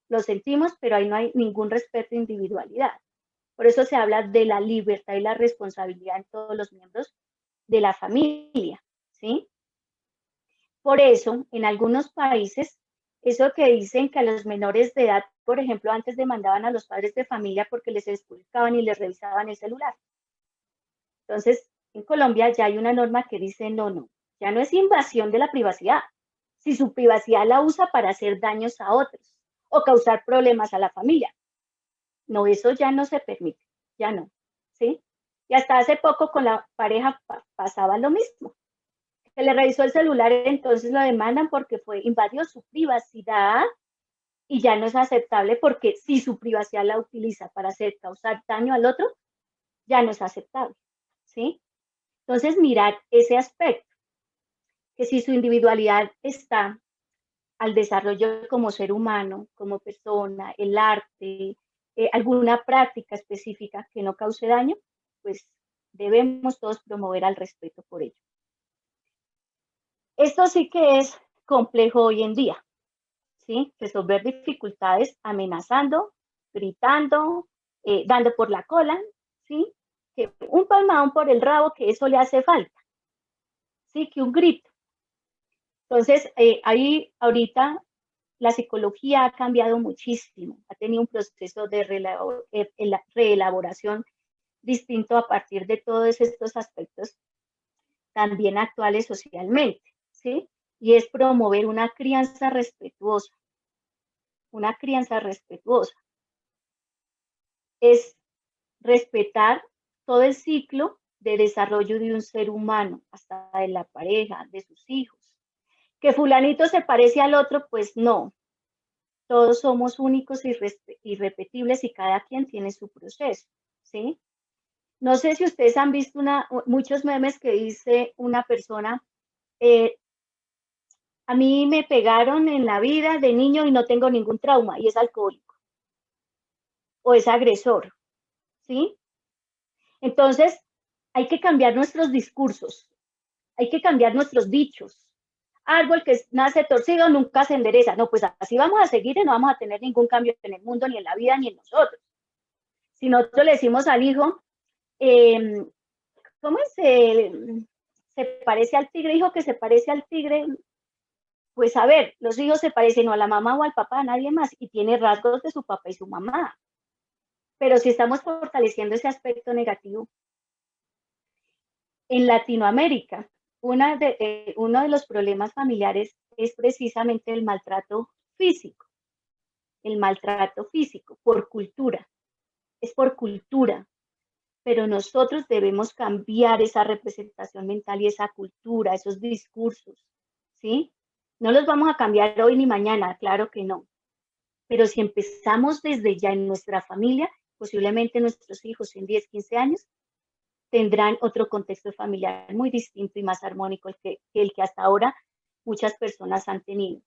lo sentimos, pero ahí no hay ningún respeto de individualidad. Por eso se habla de la libertad y la responsabilidad en todos los miembros de la familia, ¿sí? Por eso, en algunos países, eso que dicen que a los menores de edad, por ejemplo, antes demandaban a los padres de familia porque les expulsaban y les revisaban el celular. Entonces, en Colombia ya hay una norma que dice no, ya no es invasión de la privacidad. Si su privacidad la usa para hacer daños a otros o causar problemas a la familia. No, eso ya no se permite, ya no, ¿sí? Y hasta hace poco con la pareja pasaba lo mismo. Se le revisó el celular, entonces lo demandan porque invadió su privacidad y ya no es aceptable porque si su privacidad la utiliza para causar daño al otro, ya no es aceptable, ¿sí? Entonces mirar ese aspecto, que si su individualidad está al desarrollo como ser humano, como persona, el arte, alguna práctica específica que no cause daño, pues debemos todos promover al respeto por ello. Esto sí que es complejo hoy en día, ¿sí? Resolver dificultades amenazando, gritando, dando por la cola, ¿sí? Que un palmadón por el rabo, que eso le hace falta, ¿sí? Que un grito. Entonces, ahí ahorita la psicología ha cambiado muchísimo, ha tenido un proceso de reelaboración distinto a partir de todos estos aspectos también actuales socialmente, ¿sí? Y es promover una crianza respetuosa. Una crianza respetuosa es respetar todo el ciclo de desarrollo de un ser humano, hasta de la pareja, de sus hijos. Que fulanito se parece al otro, pues no. Todos somos únicos y irrepetibles y cada quien tiene su proceso, ¿sí? No sé si ustedes han visto muchos memes que dice una persona, a mí me pegaron en la vida de niño y no tengo ningún trauma, y es alcohólico o es agresor, ¿sí? Entonces, hay que cambiar nuestros discursos, hay que cambiar nuestros dichos. Árbol que nace torcido nunca se endereza. No, pues así vamos a seguir y no vamos a tener ningún cambio en el mundo, ni en la vida, ni en nosotros. Si nosotros le decimos al hijo, ¿cómo se parece al tigre? Hijo que se parece al tigre. Pues a ver, los hijos se parecen o a la mamá o al papá, a nadie más, y tiene rasgos de su papá y su mamá. Pero si estamos fortaleciendo ese aspecto negativo, en Latinoamérica, uno de los problemas familiares es precisamente el maltrato físico. El maltrato físico, por cultura. Es por cultura. Pero nosotros debemos cambiar esa representación mental y esa cultura, esos discursos, ¿sí? No los vamos a cambiar hoy ni mañana, claro que no. Pero si empezamos desde ya en nuestra familia, posiblemente nuestros hijos en 10, 15 años tendrán otro contexto familiar muy distinto y más armónico que el que hasta ahora muchas personas han tenido.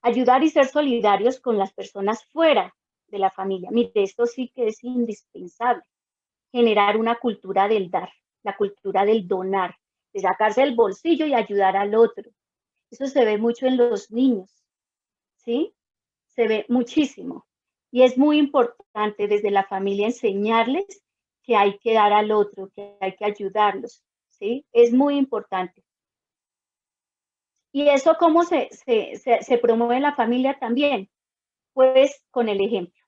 Ayudar y ser solidarios con las personas fuera de la familia. Mire, esto sí que es indispensable. Generar una cultura del dar, la cultura del donar, de sacarse el bolsillo y ayudar al otro. Eso se ve mucho en los niños, ¿sí? Se ve muchísimo. Y es muy importante desde la familia enseñarles que hay que dar al otro, que hay que ayudarlos, ¿sí? Es muy importante. ¿Y eso cómo se promueve en la familia también? Pues con el ejemplo.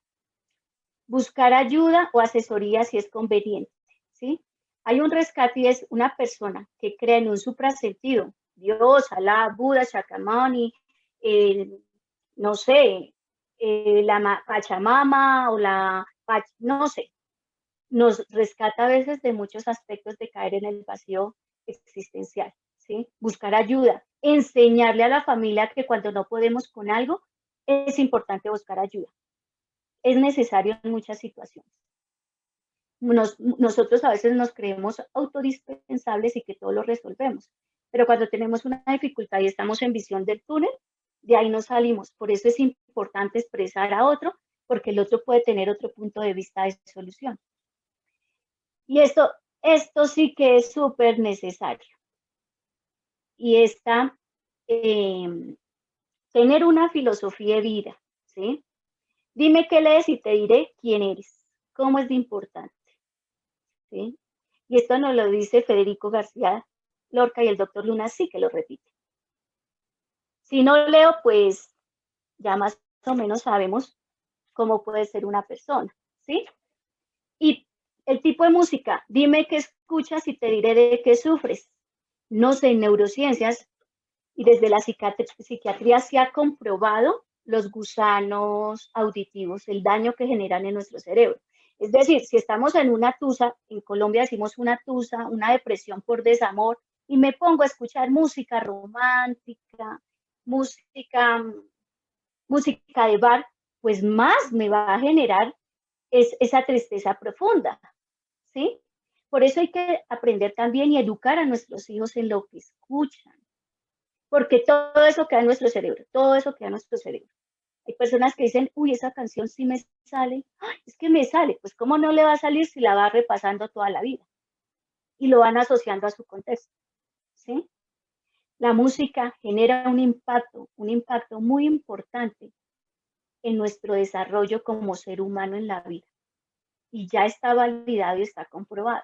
Buscar ayuda o asesoría si es conveniente, ¿sí? Hay un rescate y es una persona que cree en un suprasentido, Dios, Alá, Buda, Shakyamuni, no sé, la Pachamama o no sé, nos rescata a veces de muchos aspectos de caer en el vacío existencial, ¿sí? Buscar ayuda, enseñarle a la familia que cuando no podemos con algo, es importante buscar ayuda. Es necesario en muchas situaciones. Nosotros a veces nos creemos autodispensables y que todo lo resolvemos, pero cuando tenemos una dificultad y estamos en visión del túnel, de ahí no salimos. Por eso es importante expresar a otro, porque el otro puede tener otro punto de vista de solución. Y esto sí que es súper necesario. Y tener una filosofía de vida, ¿sí? Dime qué lees y te diré quién eres, cómo es de importante, ¿sí? Y esto nos lo dice Federico García Lorca y el doctor Luna sí que lo repite. Si no leo, pues ya más o menos sabemos cómo puede ser una persona, ¿sí? Y el tipo de música, dime qué escuchas y te diré de qué sufres. No sé, en neurociencias y desde la psiquiatría se ha comprobado los gusanos auditivos, el daño que generan en nuestro cerebro. Es decir, si estamos en una tusa, en Colombia decimos una tusa, una depresión por desamor, y me pongo a escuchar música romántica, música de bar, pues más me va a generar esa tristeza profunda, ¿sí? Por eso hay que aprender también y educar a nuestros hijos en lo que escuchan, porque todo eso queda en nuestro cerebro, todo eso queda en nuestro cerebro. Hay personas que dicen, uy, esa canción sí me sale, ¡ay, es que me sale! Pues ¿cómo no le va a salir si la va repasando toda la vida? Y lo van asociando a su contexto, ¿sí? La música genera un impacto muy importante en nuestro desarrollo como ser humano en la vida. y ya está validado y está comprobado.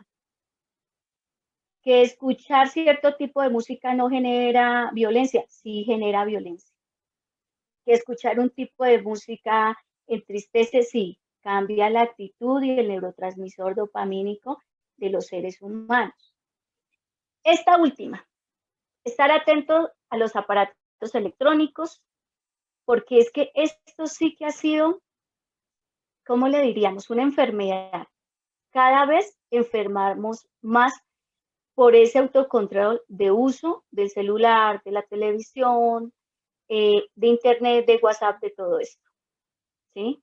Que escuchar cierto tipo de música no genera violencia, sí genera violencia. Que escuchar un tipo de música entristece, sí, cambia la actitud y el neurotransmisor dopamínico de los seres humanos. Esta última, estar atento a los aparatos electrónicos, porque es que esto sí que ha sido, ¿cómo le diríamos? Una enfermedad. Cada vez enfermamos más por ese autocontrol de uso del celular, de la televisión, de internet, de WhatsApp, de todo esto, ¿sí?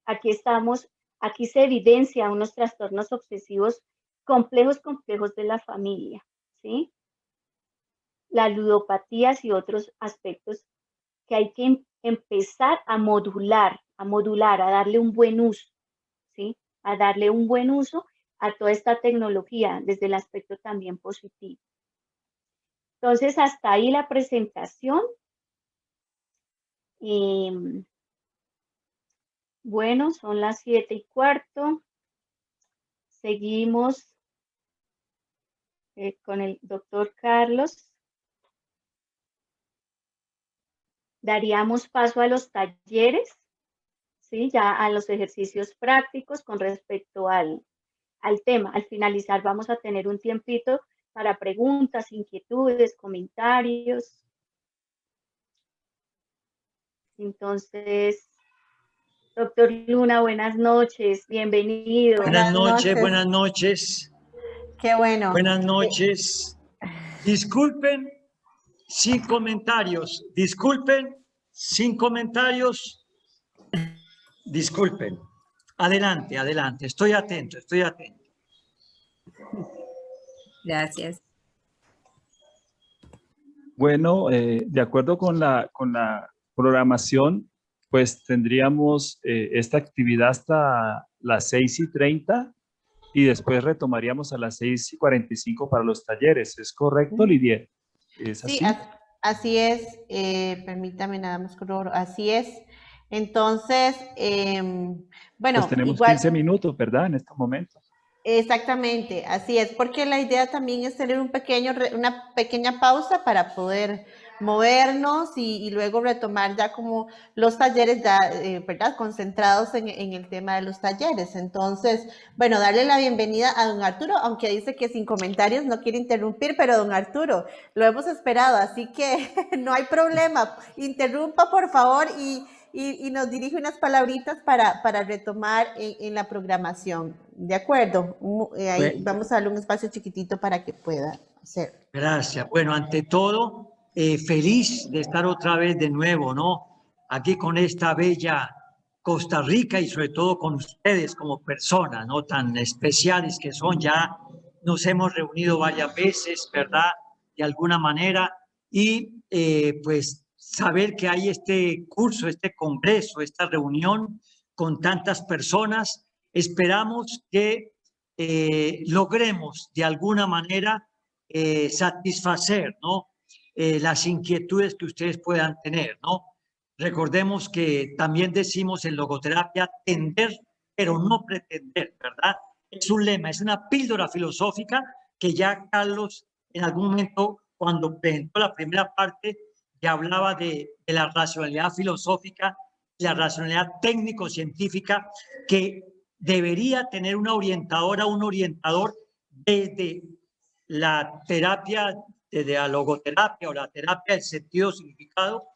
Aquí se evidencia unos trastornos obsesivos complejos de la familia, ¿sí? Las ludopatías y otros aspectos que hay que empezar a modular, a darle un buen uso, ¿sí? A darle un buen uso a toda esta tecnología desde el aspecto también positivo. Entonces, hasta ahí la presentación. Bueno, son las 7:15. Seguimos con el doctor Carlos. Daríamos paso a los talleres, ¿sí? Ya a los ejercicios prácticos con respecto al tema. Al finalizar vamos a tener un tiempito para preguntas, inquietudes, comentarios. Entonces, doctor Luna, buenas noches, bienvenido. Buenas noches. Qué bueno. Buenas noches. Disculpen sin comentarios. Disculpen. Adelante. Estoy atento. Gracias. Bueno, de acuerdo con la programación, pues tendríamos esta actividad hasta las 6:30 y después retomaríamos a las 6:45 para los talleres. ¿Es correcto, Lidia? ¿Es así? Sí, así es. Permítame nada más corroborar. Así es. Entonces, bueno, Pues tenemos igual, 15 minutos, ¿verdad? En estos momentos. Exactamente, así es, porque la idea también es tener una pequeña pausa para poder movernos y luego retomar ya como los talleres, ya, ¿verdad? Concentrados en el tema de los talleres. Entonces, bueno, darle la bienvenida a don Arturo, aunque dice que sin comentarios no quiere interrumpir, pero don Arturo, lo hemos esperado, así que no hay problema. Interrumpa, por favor, y nos dirige unas palabritas para retomar en la programación. ¿De acuerdo? Ahí Bueno. vamos a darle un espacio chiquitito para que pueda hacer. Gracias. Bueno, ante todo, feliz de estar otra vez de nuevo, ¿no? Aquí con esta bella Costa Rica y sobre todo con ustedes como personas, ¿no? Tan especiales que son. Ya nos hemos reunido varias veces, ¿verdad? De alguna manera. Y pues saber que hay este curso, este congreso, esta reunión con tantas personas, esperamos que logremos de alguna manera satisfacer, ¿no? Las inquietudes que ustedes puedan tener, ¿no? Recordemos que también decimos en logoterapia tender, pero no pretender, ¿verdad? Es un lema, es una píldora filosófica que ya Carlos en algún momento, cuando presentó la primera parte, ya hablaba de la racionalidad filosófica, la racionalidad técnico-científica, que debería tener una orientadora, un orientador desde la terapia, desde la logoterapia o la terapia del sentido significado.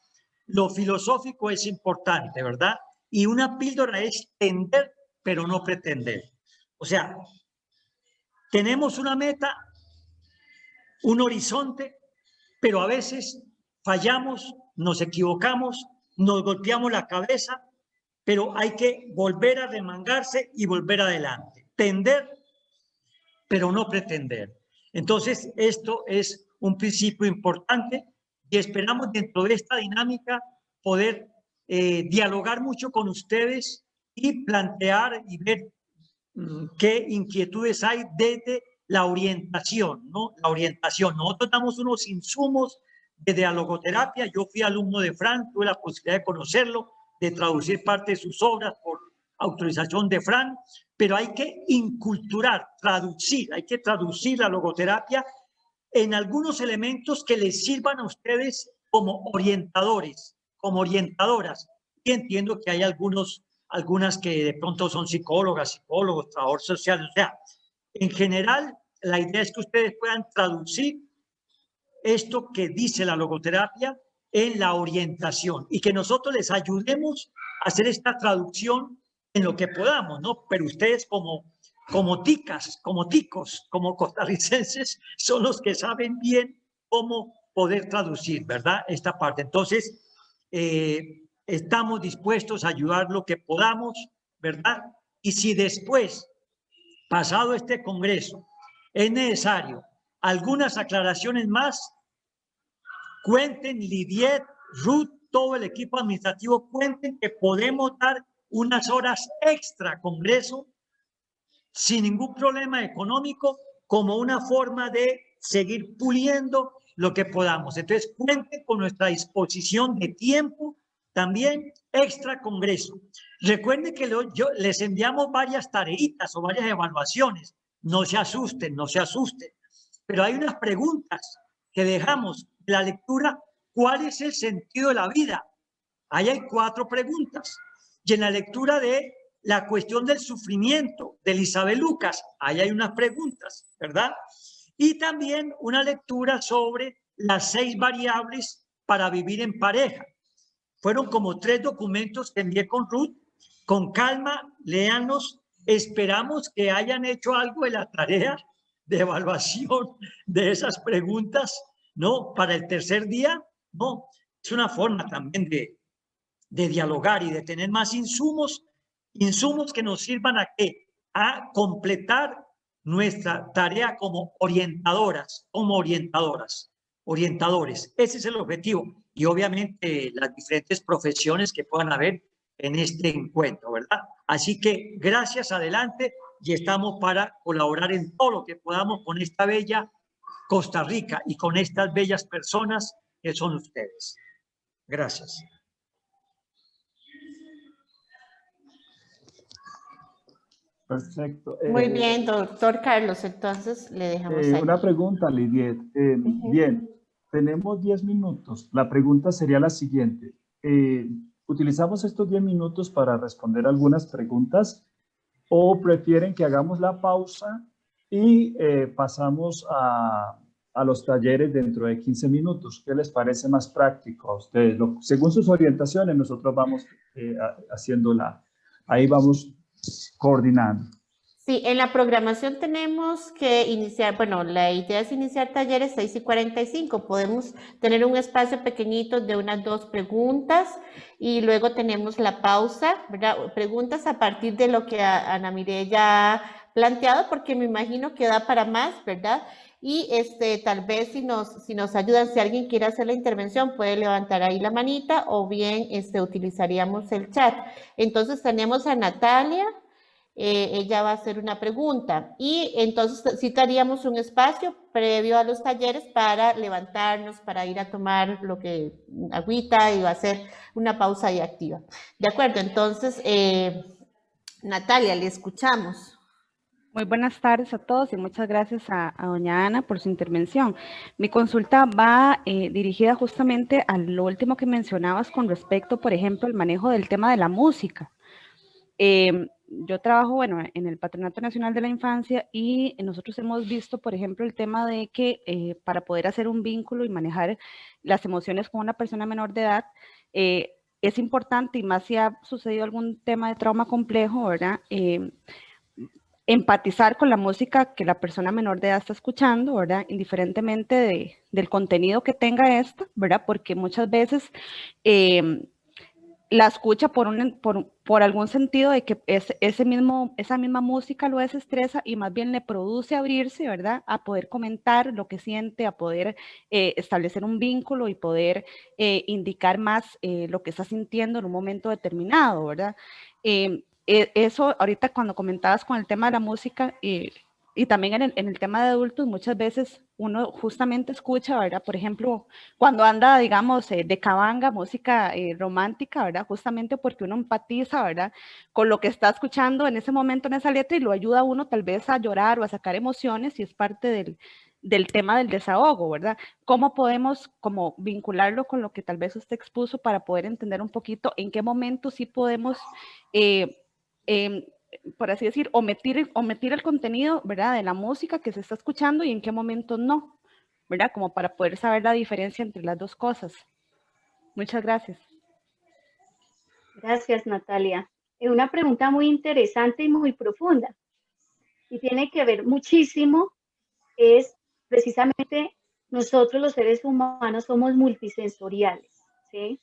Lo filosófico es importante, ¿verdad? Y una píldora es tender, pero no pretender. O sea, tenemos una meta, un horizonte, pero a veces fallamos, nos equivocamos, nos golpeamos la cabeza, pero hay que volver a remangarse y volver adelante. Tender, pero no pretender. Entonces, esto es un principio importante y esperamos dentro de esta dinámica poder dialogar mucho con ustedes y plantear y ver qué inquietudes hay desde la orientación, ¿no? La orientación. Nosotros damos unos insumos de dialogoterapia. Yo fui alumno de Frank, tuve la posibilidad de conocerlo, de traducir parte de sus obras por autorización de Fran, pero hay que inculturar, traducir, hay que traducir la logoterapia en algunos elementos que les sirvan a ustedes como orientadores, como orientadoras. Y entiendo que hay algunas que de pronto son psicólogas, psicólogos, trabajadores sociales. O sea, en general, la idea es que ustedes puedan traducir esto que dice la logoterapia en la orientación y que nosotros les ayudemos a hacer esta traducción en lo que podamos, ¿no? Pero ustedes como ticas, como ticos, como costarricenses, son los que saben bien cómo poder traducir, ¿verdad? Esta parte. Entonces, estamos dispuestos a ayudar lo que podamos, ¿verdad? Y si después, pasado este congreso, es necesario algunas aclaraciones más, cuenten, Lidiet, Ruth, todo el equipo administrativo, cuenten que podemos dar unas horas extra congreso sin ningún problema económico, como una forma de seguir puliendo lo que podamos. Entonces, cuenten con nuestra disposición de tiempo también extra congreso. Recuerden que les enviamos varias tareitas o varias evaluaciones. No se asusten, no se asusten. Pero hay unas preguntas que dejamos de la lectura. ¿Cuál es el sentido de la vida? Ahí hay 4 preguntas. Y en la lectura de la cuestión del sufrimiento de Elizabeth Lucas, ahí hay unas preguntas, ¿verdad? Y también una lectura sobre las 6 variables para vivir en pareja. Fueron como 3 documentos que envié con Ruth. Con calma, léanlos. Esperamos que hayan hecho algo de la tarea de evaluación de esas preguntas, ¿no? Para el tercer día, ¿no? Es una forma también de dialogar y de tener más insumos que nos sirvan a qué, a completar nuestra tarea como orientadoras, orientadores. Ese es el objetivo. Y obviamente las diferentes profesiones que puedan haber en este encuentro, ¿verdad? Así que gracias, adelante, y estamos para colaborar en todo lo que podamos con esta bella Costa Rica y con estas bellas personas que son ustedes. Gracias. Perfecto. Muy bien, doctor Carlos, entonces le dejamos ahí. Una pregunta, Lidiet. Bien, tenemos 10 minutos. La pregunta sería la siguiente. ¿Utilizamos estos 10 minutos para responder algunas preguntas o prefieren que hagamos la pausa y pasamos a los talleres dentro de 15 minutos? ¿Qué les parece más práctico a ustedes? Según sus orientaciones, nosotros vamos ahí vamos coordinando. Sí, en la programación tenemos que iniciar, bueno, la idea es iniciar talleres 6:45. Podemos tener un espacio pequeñito de unas 2 preguntas y luego tenemos la pausa, ¿verdad? Preguntas a partir de lo que Ana Mireya ha planteado, porque me imagino que da para más, ¿verdad? Y tal vez si nos ayudan, si alguien quiere hacer la intervención, puede levantar ahí la manita o bien utilizaríamos el chat. Entonces tenemos a Natalia. Ella va a hacer una pregunta y entonces citaríamos un espacio previo a los talleres para levantarnos, para ir a tomar agüita y va a hacer una pausa ahí activa. De acuerdo, entonces, Natalia, le escuchamos. Muy buenas tardes a todos y muchas gracias a doña Ana por su intervención. Mi consulta va dirigida justamente a lo último que mencionabas con respecto, por ejemplo, al manejo del tema de la música. Yo trabajo, bueno, en el Patronato Nacional de la Infancia y nosotros hemos visto, por ejemplo, el tema de que para poder hacer un vínculo y manejar las emociones con una persona menor de edad, es importante, y más si ha sucedido algún tema de trauma complejo, ¿verdad? Empatizar con la música que la persona menor de edad está escuchando, ¿verdad? Indiferentemente del contenido que tenga esta, ¿verdad? Porque muchas veces la escucha por algún sentido de que esa misma música lo desestresa y más bien le produce abrirse, ¿verdad? A poder comentar lo que siente, a poder establecer un vínculo y poder indicar más lo que está sintiendo en un momento determinado, ¿verdad? Eso ahorita cuando comentabas con el tema de la música, y también en el tema de adultos, muchas veces uno justamente escucha, ¿verdad? Por ejemplo, cuando anda, digamos, de cabanga, música romántica, ¿verdad? Justamente porque uno empatiza, ¿verdad? Con lo que está escuchando en ese momento, en esa letra, y lo ayuda a uno tal vez a llorar o a sacar emociones, y es parte del tema del desahogo, ¿verdad? ¿Cómo podemos como vincularlo con lo que tal vez usted expuso para poder entender un poquito en qué momento sí podemos por así decir, omitir el contenido, ¿verdad? De la música que se está escuchando y en qué momento no, ¿verdad? Como para poder saber la diferencia entre las dos cosas. Muchas gracias. Gracias, Natalia. Es una pregunta muy interesante y muy profunda. Y tiene que ver muchísimo, es precisamente nosotros los seres humanos somos multisensoriales, ¿sí?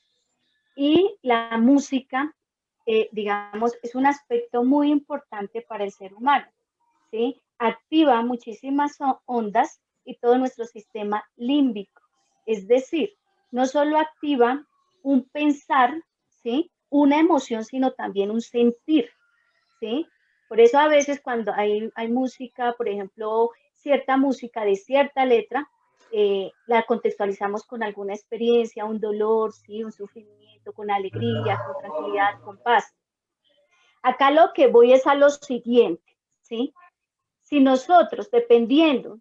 Y la música, digamos, es un aspecto muy importante para el ser humano, ¿sí? Activa muchísimas ondas y todo nuestro sistema límbico. Es decir, no solo activa un pensar, ¿sí? Una emoción, sino también un sentir, ¿sí? Por eso a veces cuando hay música, por ejemplo, cierta música de cierta letra, la contextualizamos con alguna experiencia, un dolor, ¿sí? Un sufrimiento, con alegría, con tranquilidad, con paz. Acá lo que voy es a lo siguiente, ¿sí? Si nosotros, dependiendo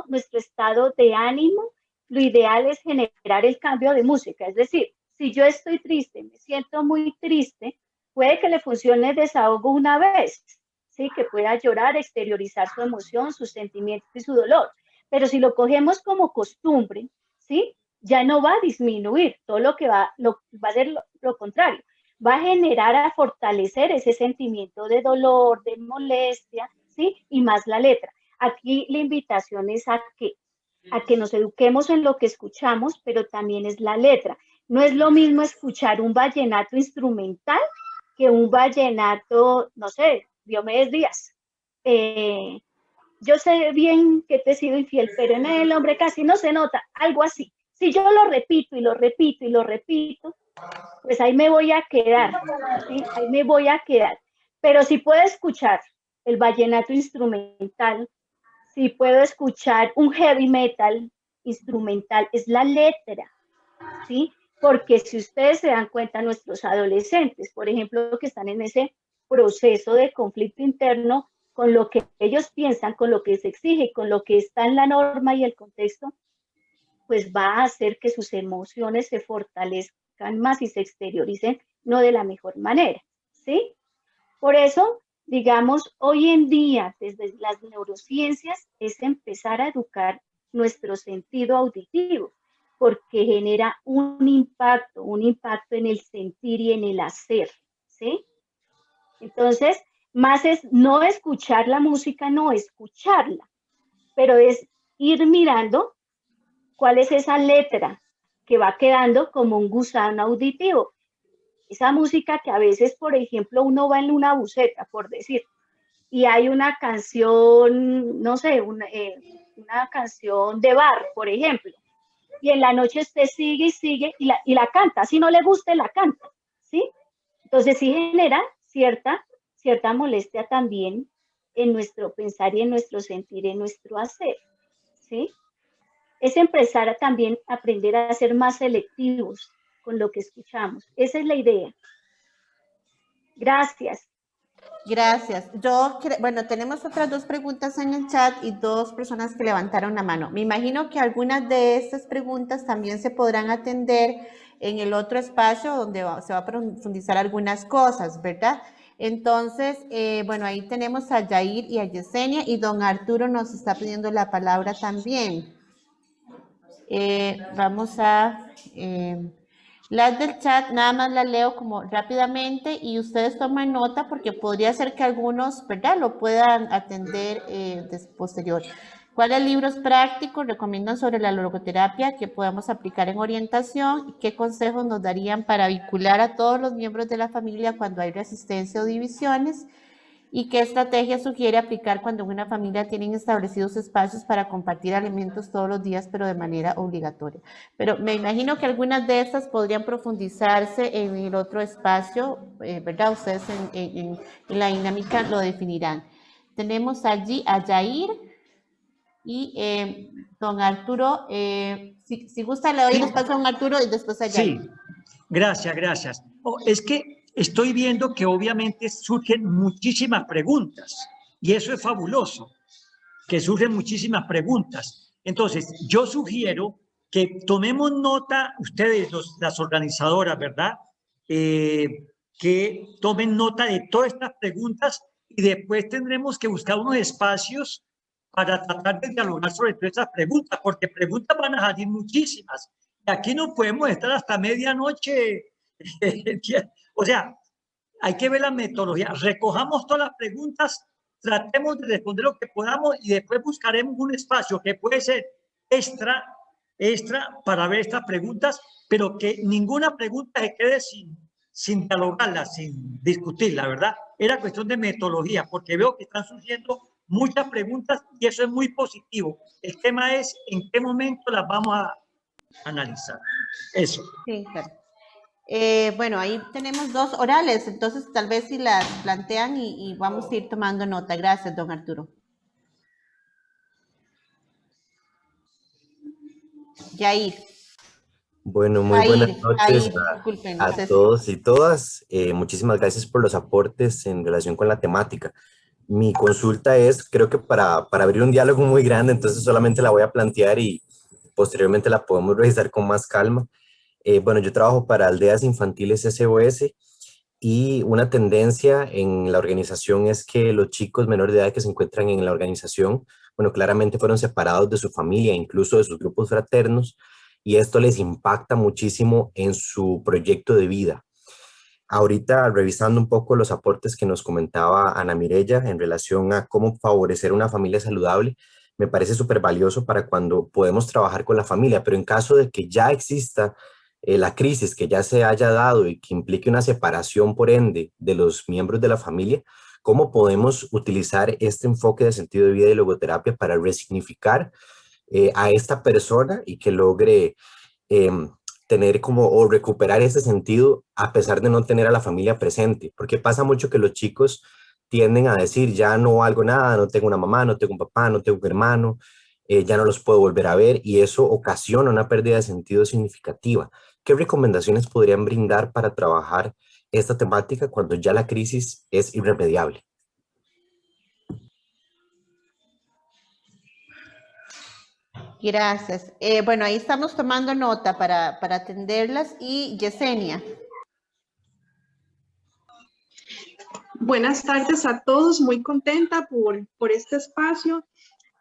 nuestro estado de ánimo, lo ideal es generar el cambio de música. Es decir, si yo estoy triste, me siento muy triste, puede que le funcione el desahogo una vez, ¿sí? Que pueda llorar, exteriorizar su emoción, sus sentimientos y su dolor. Pero si lo cogemos como costumbre, ¿sí? Ya no va a disminuir, todo lo que va a ser lo contrario. Va a generar, a fortalecer ese sentimiento de dolor, de molestia, ¿sí? Y más la letra. Aquí la invitación es a que nos eduquemos en lo que escuchamos, pero también es la letra. No es lo mismo escuchar un vallenato instrumental que un vallenato, no sé, Diomedes Díaz. Yo sé bien que te he sido infiel, pero en el hombre casi no se nota, algo así. Si yo lo repito y lo repito y lo repito, pues ahí me voy a quedar, ¿sí? Ahí me voy a quedar. Pero si puedo escuchar el vallenato instrumental, si puedo escuchar un heavy metal instrumental, es la letra, ¿sí? Porque si ustedes se dan cuenta, nuestros adolescentes, por ejemplo, que están en ese proceso de conflicto interno con lo que ellos piensan, con lo que se exige, con lo que está en la norma y el contexto, pues va a hacer que sus emociones se fortalezcan más y se exterioricen no de la mejor manera, ¿sí? Por eso, digamos, hoy en día, desde las neurociencias, es empezar a educar nuestro sentido auditivo, porque genera un impacto en el sentir y en el hacer, ¿sí? Entonces, más es no escuchar la música, no escucharla, pero es ir mirando cuál es esa letra que va quedando como un gusano auditivo. Esa música que a veces, por ejemplo, uno va en una buseta, por decir, y hay una canción, no sé, una canción de bar, por ejemplo, y en la noche usted sigue y sigue y la canta, si no le gusta, la canta, ¿sí? Entonces sí genera cierta molestia también en nuestro pensar y en nuestro sentir, en nuestro hacer, ¿sí? Es empezar a también aprender a ser más selectivos con lo que escuchamos. Esa es la idea. Gracias. Gracias. Bueno, tenemos otras dos preguntas en el chat y dos personas que levantaron la mano. Me imagino que algunas de estas preguntas también se podrán atender en el otro espacio donde se va a profundizar algunas cosas, ¿verdad? Entonces, bueno, ahí tenemos a Yair y a Yesenia y don Arturo nos está pidiendo la palabra también. Vamos a... las del chat nada más las leo como rápidamente y ustedes toman nota porque podría ser que algunos, ¿verdad?, lo puedan atender posterior. ¿Cuáles libros prácticos recomiendan sobre la logoterapia que podamos aplicar en orientación? ¿Y qué consejos nos darían para vincular a todos los miembros de la familia cuando hay resistencia o divisiones? ¿Y qué estrategia sugiere aplicar cuando una familia tiene establecidos espacios para compartir alimentos todos los días, pero de manera obligatoria? Pero me imagino que algunas de estas podrían profundizarse en el otro espacio, ¿verdad? Ustedes en la dinámica lo definirán. tenemos allí a Yair y don Arturo. Si gusta, le doy el espacio a don Arturo y después a Yair. Sí, gracias, gracias. Es que estoy viendo que obviamente surgen muchísimas preguntas y eso es fabuloso, que surgen muchísimas preguntas. Entonces, yo sugiero que tomemos nota, ustedes, las organizadoras, ¿verdad? Que tomen nota de todas estas preguntas y después tendremos que buscar unos espacios para tratar de dialogar sobre todas estas preguntas, porque preguntas van a salir muchísimas. Y aquí no podemos estar hasta medianoche. O sea, hay que ver la metodología. Recojamos todas las preguntas, tratemos de responder lo que podamos y después buscaremos un espacio que puede ser extra para ver estas preguntas, pero que ninguna pregunta se quede sin dialogarla, sin discutirla, ¿verdad? Era cuestión de metodología, porque veo que están surgiendo muchas preguntas y eso es muy positivo. El tema es en qué momento las vamos a analizar. Eso. Sí, claro. Bueno, ahí tenemos 2 orales, entonces tal vez si las plantean y vamos a ir tomando nota. Gracias, don Arturo. Yair. Bueno, muy buenas noches a todos y todas. Muchísimas gracias por los aportes en relación con la temática. Mi consulta es, creo que para abrir un diálogo muy grande, entonces solamente la voy a plantear y posteriormente la podemos revisar con más calma. Bueno, yo trabajo para Aldeas Infantiles SOS y una tendencia en la organización es que los chicos menores de edad que se encuentran en la organización, bueno, claramente fueron separados de su familia, incluso de sus grupos fraternos, y esto les impacta muchísimo en su proyecto de vida. Ahorita, revisando un poco los aportes que nos comentaba Ana Mireya en relación a cómo favorecer una familia saludable, me parece súper valioso para cuando podemos trabajar con la familia, pero en caso de que ya exista la crisis que ya se haya dado y que implique una separación, por ende, de los miembros de la familia, ¿cómo podemos utilizar este enfoque de sentido de vida y logoterapia para resignificar a esta persona y que logre tener como o recuperar ese sentido a pesar de no tener a la familia presente? Porque pasa mucho que los chicos tienden a decir, ya no valgo nada, no tengo una mamá, no tengo un papá, no tengo un hermano, ya no los puedo volver a ver, y eso ocasiona una pérdida de sentido significativa. ¿Qué recomendaciones podrían brindar para trabajar esta temática cuando ya la crisis es irremediable? Gracias. Bueno, ahí estamos tomando nota para atenderlas. Y Yesenia. Buenas tardes a todos, muy contenta por este espacio.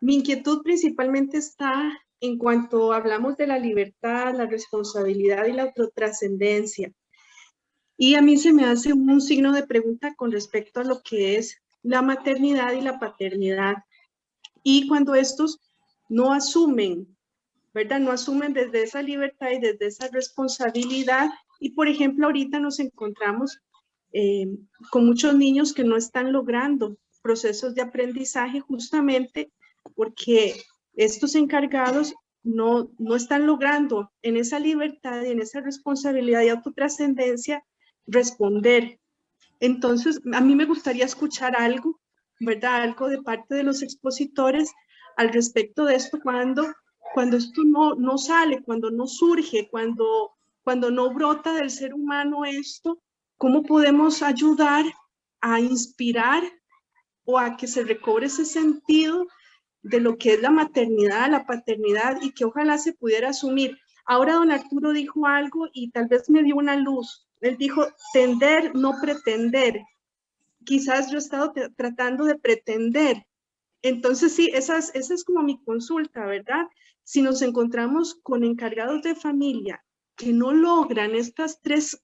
Mi inquietud principalmente está en cuanto hablamos de la libertad, la responsabilidad y la autotrascendencia. Y a mí se me hace un signo de pregunta con respecto a lo que es la maternidad y la paternidad. Y cuando estos no asumen, ¿verdad? No asumen desde esa libertad y desde esa responsabilidad. Y por ejemplo, ahorita nos encontramos con muchos niños que no están logrando procesos de aprendizaje justamente porque estos encargados no están logrando en esa libertad y en esa responsabilidad y autotrascendencia responder. Entonces, a mí me gustaría escuchar algo, ¿verdad? Algo de parte de los expositores al respecto de esto cuando esto no sale, cuando no surge, cuando no brota del ser humano esto, ¿cómo podemos ayudar a inspirar o a que se recobre ese sentido de lo que es la maternidad, la paternidad y que ojalá se pudiera asumir? Ahora don Arturo dijo algo y tal vez me dio una luz. Él dijo, tender, no pretender. Quizás yo he estado tratando de pretender. Entonces sí, esa es como mi consulta, ¿verdad? Si nos encontramos con encargados de familia que no logran estos tres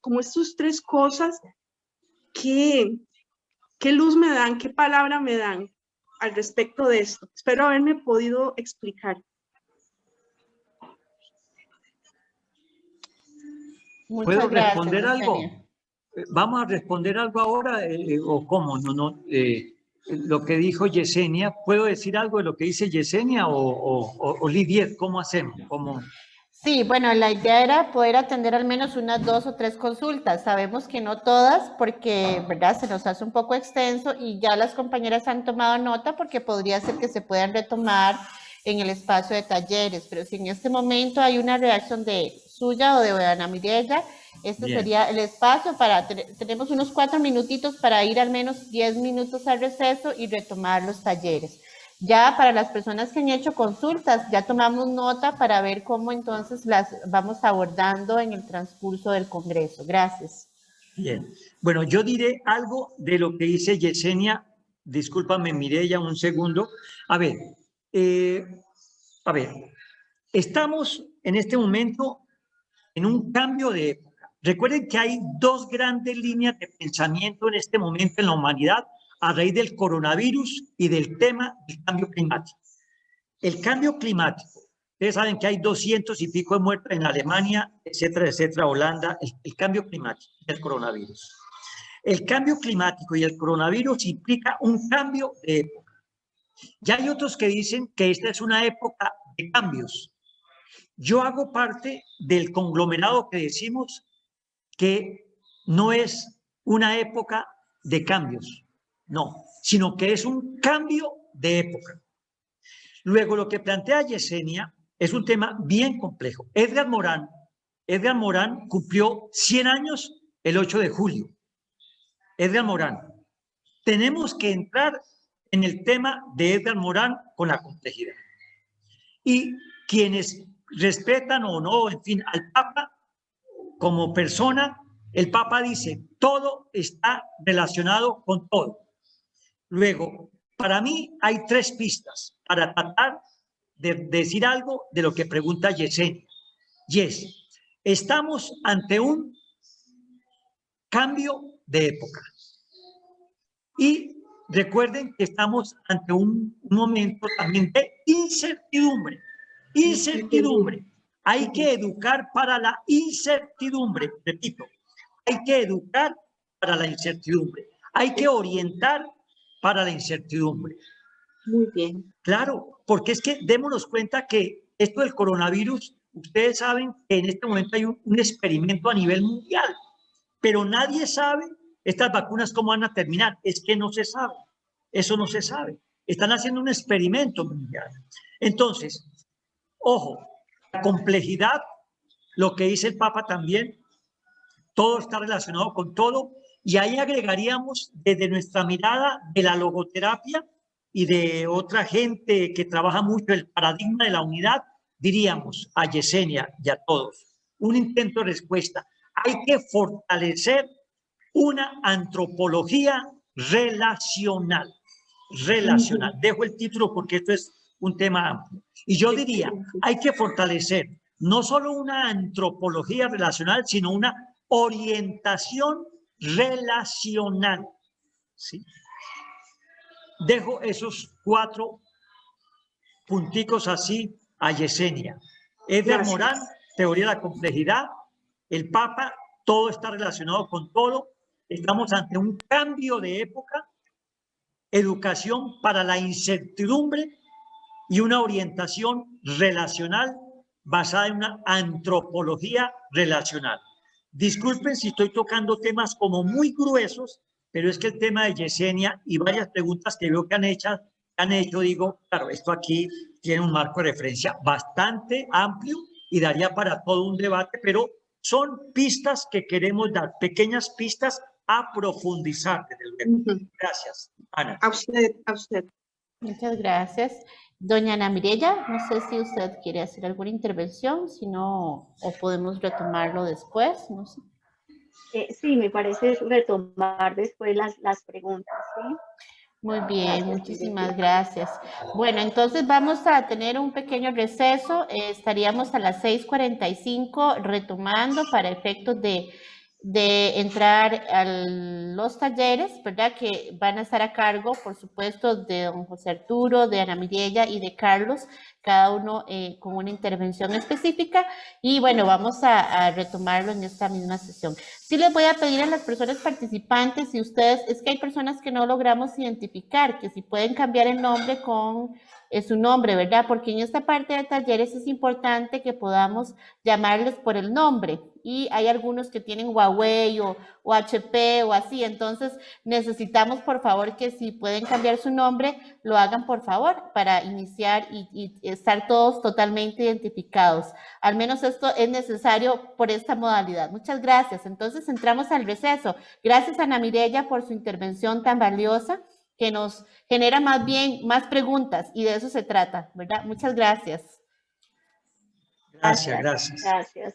cosas, ¿qué luz me dan? ¿Qué palabra me dan al respecto de esto? Espero haberme podido explicar. ¿Puedo responder algo? ¿Vamos a responder algo ahora o cómo? Lo que dijo Yesenia, ¿puedo decir algo de lo que dice Yesenia o Lidiet? ¿Cómo hacemos? Sí, bueno, la idea era poder atender al menos unas 2 o 3 consultas. Sabemos que no todas porque, ¿verdad? Se nos hace un poco extenso y ya las compañeras han tomado nota porque podría ser que se puedan retomar en el espacio de talleres, pero si en este momento hay una reacción de suya o de Ana Mireya, este Bien. sería el espacio para, tenemos unos 4 minutitos para ir al menos 10 minutos al receso y retomar los talleres. Ya para las personas que han hecho consultas, ya tomamos nota para ver cómo entonces las vamos abordando en el transcurso del Congreso. Gracias. Bien. Bueno, yo diré algo de lo que dice Yesenia. Discúlpame, Mireya, un segundo. A ver, estamos en este momento en un cambio de época. Recuerden que hay 2 grandes líneas de pensamiento en este momento en la humanidad a raíz del coronavirus y del tema del cambio climático. El cambio climático, ustedes saben que hay 200 y pico de muertos en Alemania, etcétera, Holanda, el cambio climático y el coronavirus. El cambio climático y el coronavirus implica un cambio de época. Ya hay otros que dicen que esta es una época de cambios. Yo hago parte del conglomerado que decimos que no es una época de cambios, no, sino que es un cambio de época. Luego, lo que plantea Yesenia es un tema bien complejo. Edgar Morán cumplió 100 años el 8 de julio. Edgar Morán. Tenemos que entrar en el tema de Edgar Morán con la complejidad. Y quienes respetan o no, en fin, al Papa como persona, el Papa dice, todo está relacionado con todo. Luego, para mí hay 3 pistas para tratar de decir algo de lo que pregunta Yesenia. Yes, estamos ante un cambio de época. Y recuerden que estamos ante un momento también de incertidumbre. Incertidumbre. Hay que educar para la incertidumbre. Repito, hay que educar para la incertidumbre. Hay que orientar para la incertidumbre. Muy bien. Claro, porque es que démonos cuenta que esto del coronavirus, ustedes saben que en este momento hay un experimento a nivel mundial, pero nadie sabe estas vacunas cómo van a terminar. Es que no se sabe. Eso no se sabe. Están haciendo un experimento mundial. Entonces, ojo, la complejidad, lo que dice el Papa también, todo está relacionado con todo, y ahí agregaríamos desde nuestra mirada de la logoterapia y de otra gente que trabaja mucho el paradigma de la unidad, diríamos a Yesenia y a todos, un intento de respuesta. Hay que fortalecer una antropología relacional. Relacional. Dejo el título porque esto es un tema amplio. Y yo diría, hay que fortalecer no solo una antropología relacional, sino una orientación relacional. ¿Sí? Dejo esos 4 punticos así a Yesenia. Edgar Morán, teoría de la complejidad. El Papa, todo está relacionado con todo. Estamos ante un cambio de época. Educación para la incertidumbre y una orientación relacional basada en una antropología relacional. Disculpen si estoy tocando temas como muy gruesos, pero es que el tema de Yesenia y varias preguntas que veo que han hecho, digo, claro, esto aquí tiene un marco de referencia bastante amplio y daría para todo un debate, pero son pistas que queremos dar, pequeñas pistas a profundizar. Gracias, Ana. A usted. Muchas gracias. Doña Ana Mireya, no sé si usted quiere hacer alguna intervención, si no, o podemos retomarlo después, no sé. Sí, me parece retomar después las preguntas, ¿sí? Muy bien, muchísimas gracias. Bueno, entonces vamos a tener un pequeño receso. Estaríamos a las 6:45 retomando para efectos de de entrar a los talleres, ¿verdad? Que van a estar a cargo, por supuesto, de don José Arturo, de Ana Mireya y de Carlos, cada uno con una intervención específica. Y bueno, vamos a retomarlo en esta misma sesión. Sí les voy a pedir a las personas participantes, si ustedes, es que hay personas que no logramos identificar, que si pueden cambiar el nombre con su nombre, ¿verdad? Porque en esta parte de talleres es importante que podamos llamarles por el nombre. Y hay algunos que tienen Huawei o HP o así, entonces necesitamos por favor que si pueden cambiar su nombre, lo hagan por favor para iniciar y estar todos totalmente identificados. Al menos esto es necesario por esta modalidad. Muchas gracias. Entonces entramos al receso. Gracias Ana Mireya por su intervención tan valiosa que nos genera más bien más preguntas y de eso se trata, ¿verdad? Muchas gracias. Gracias, gracias. Gracias.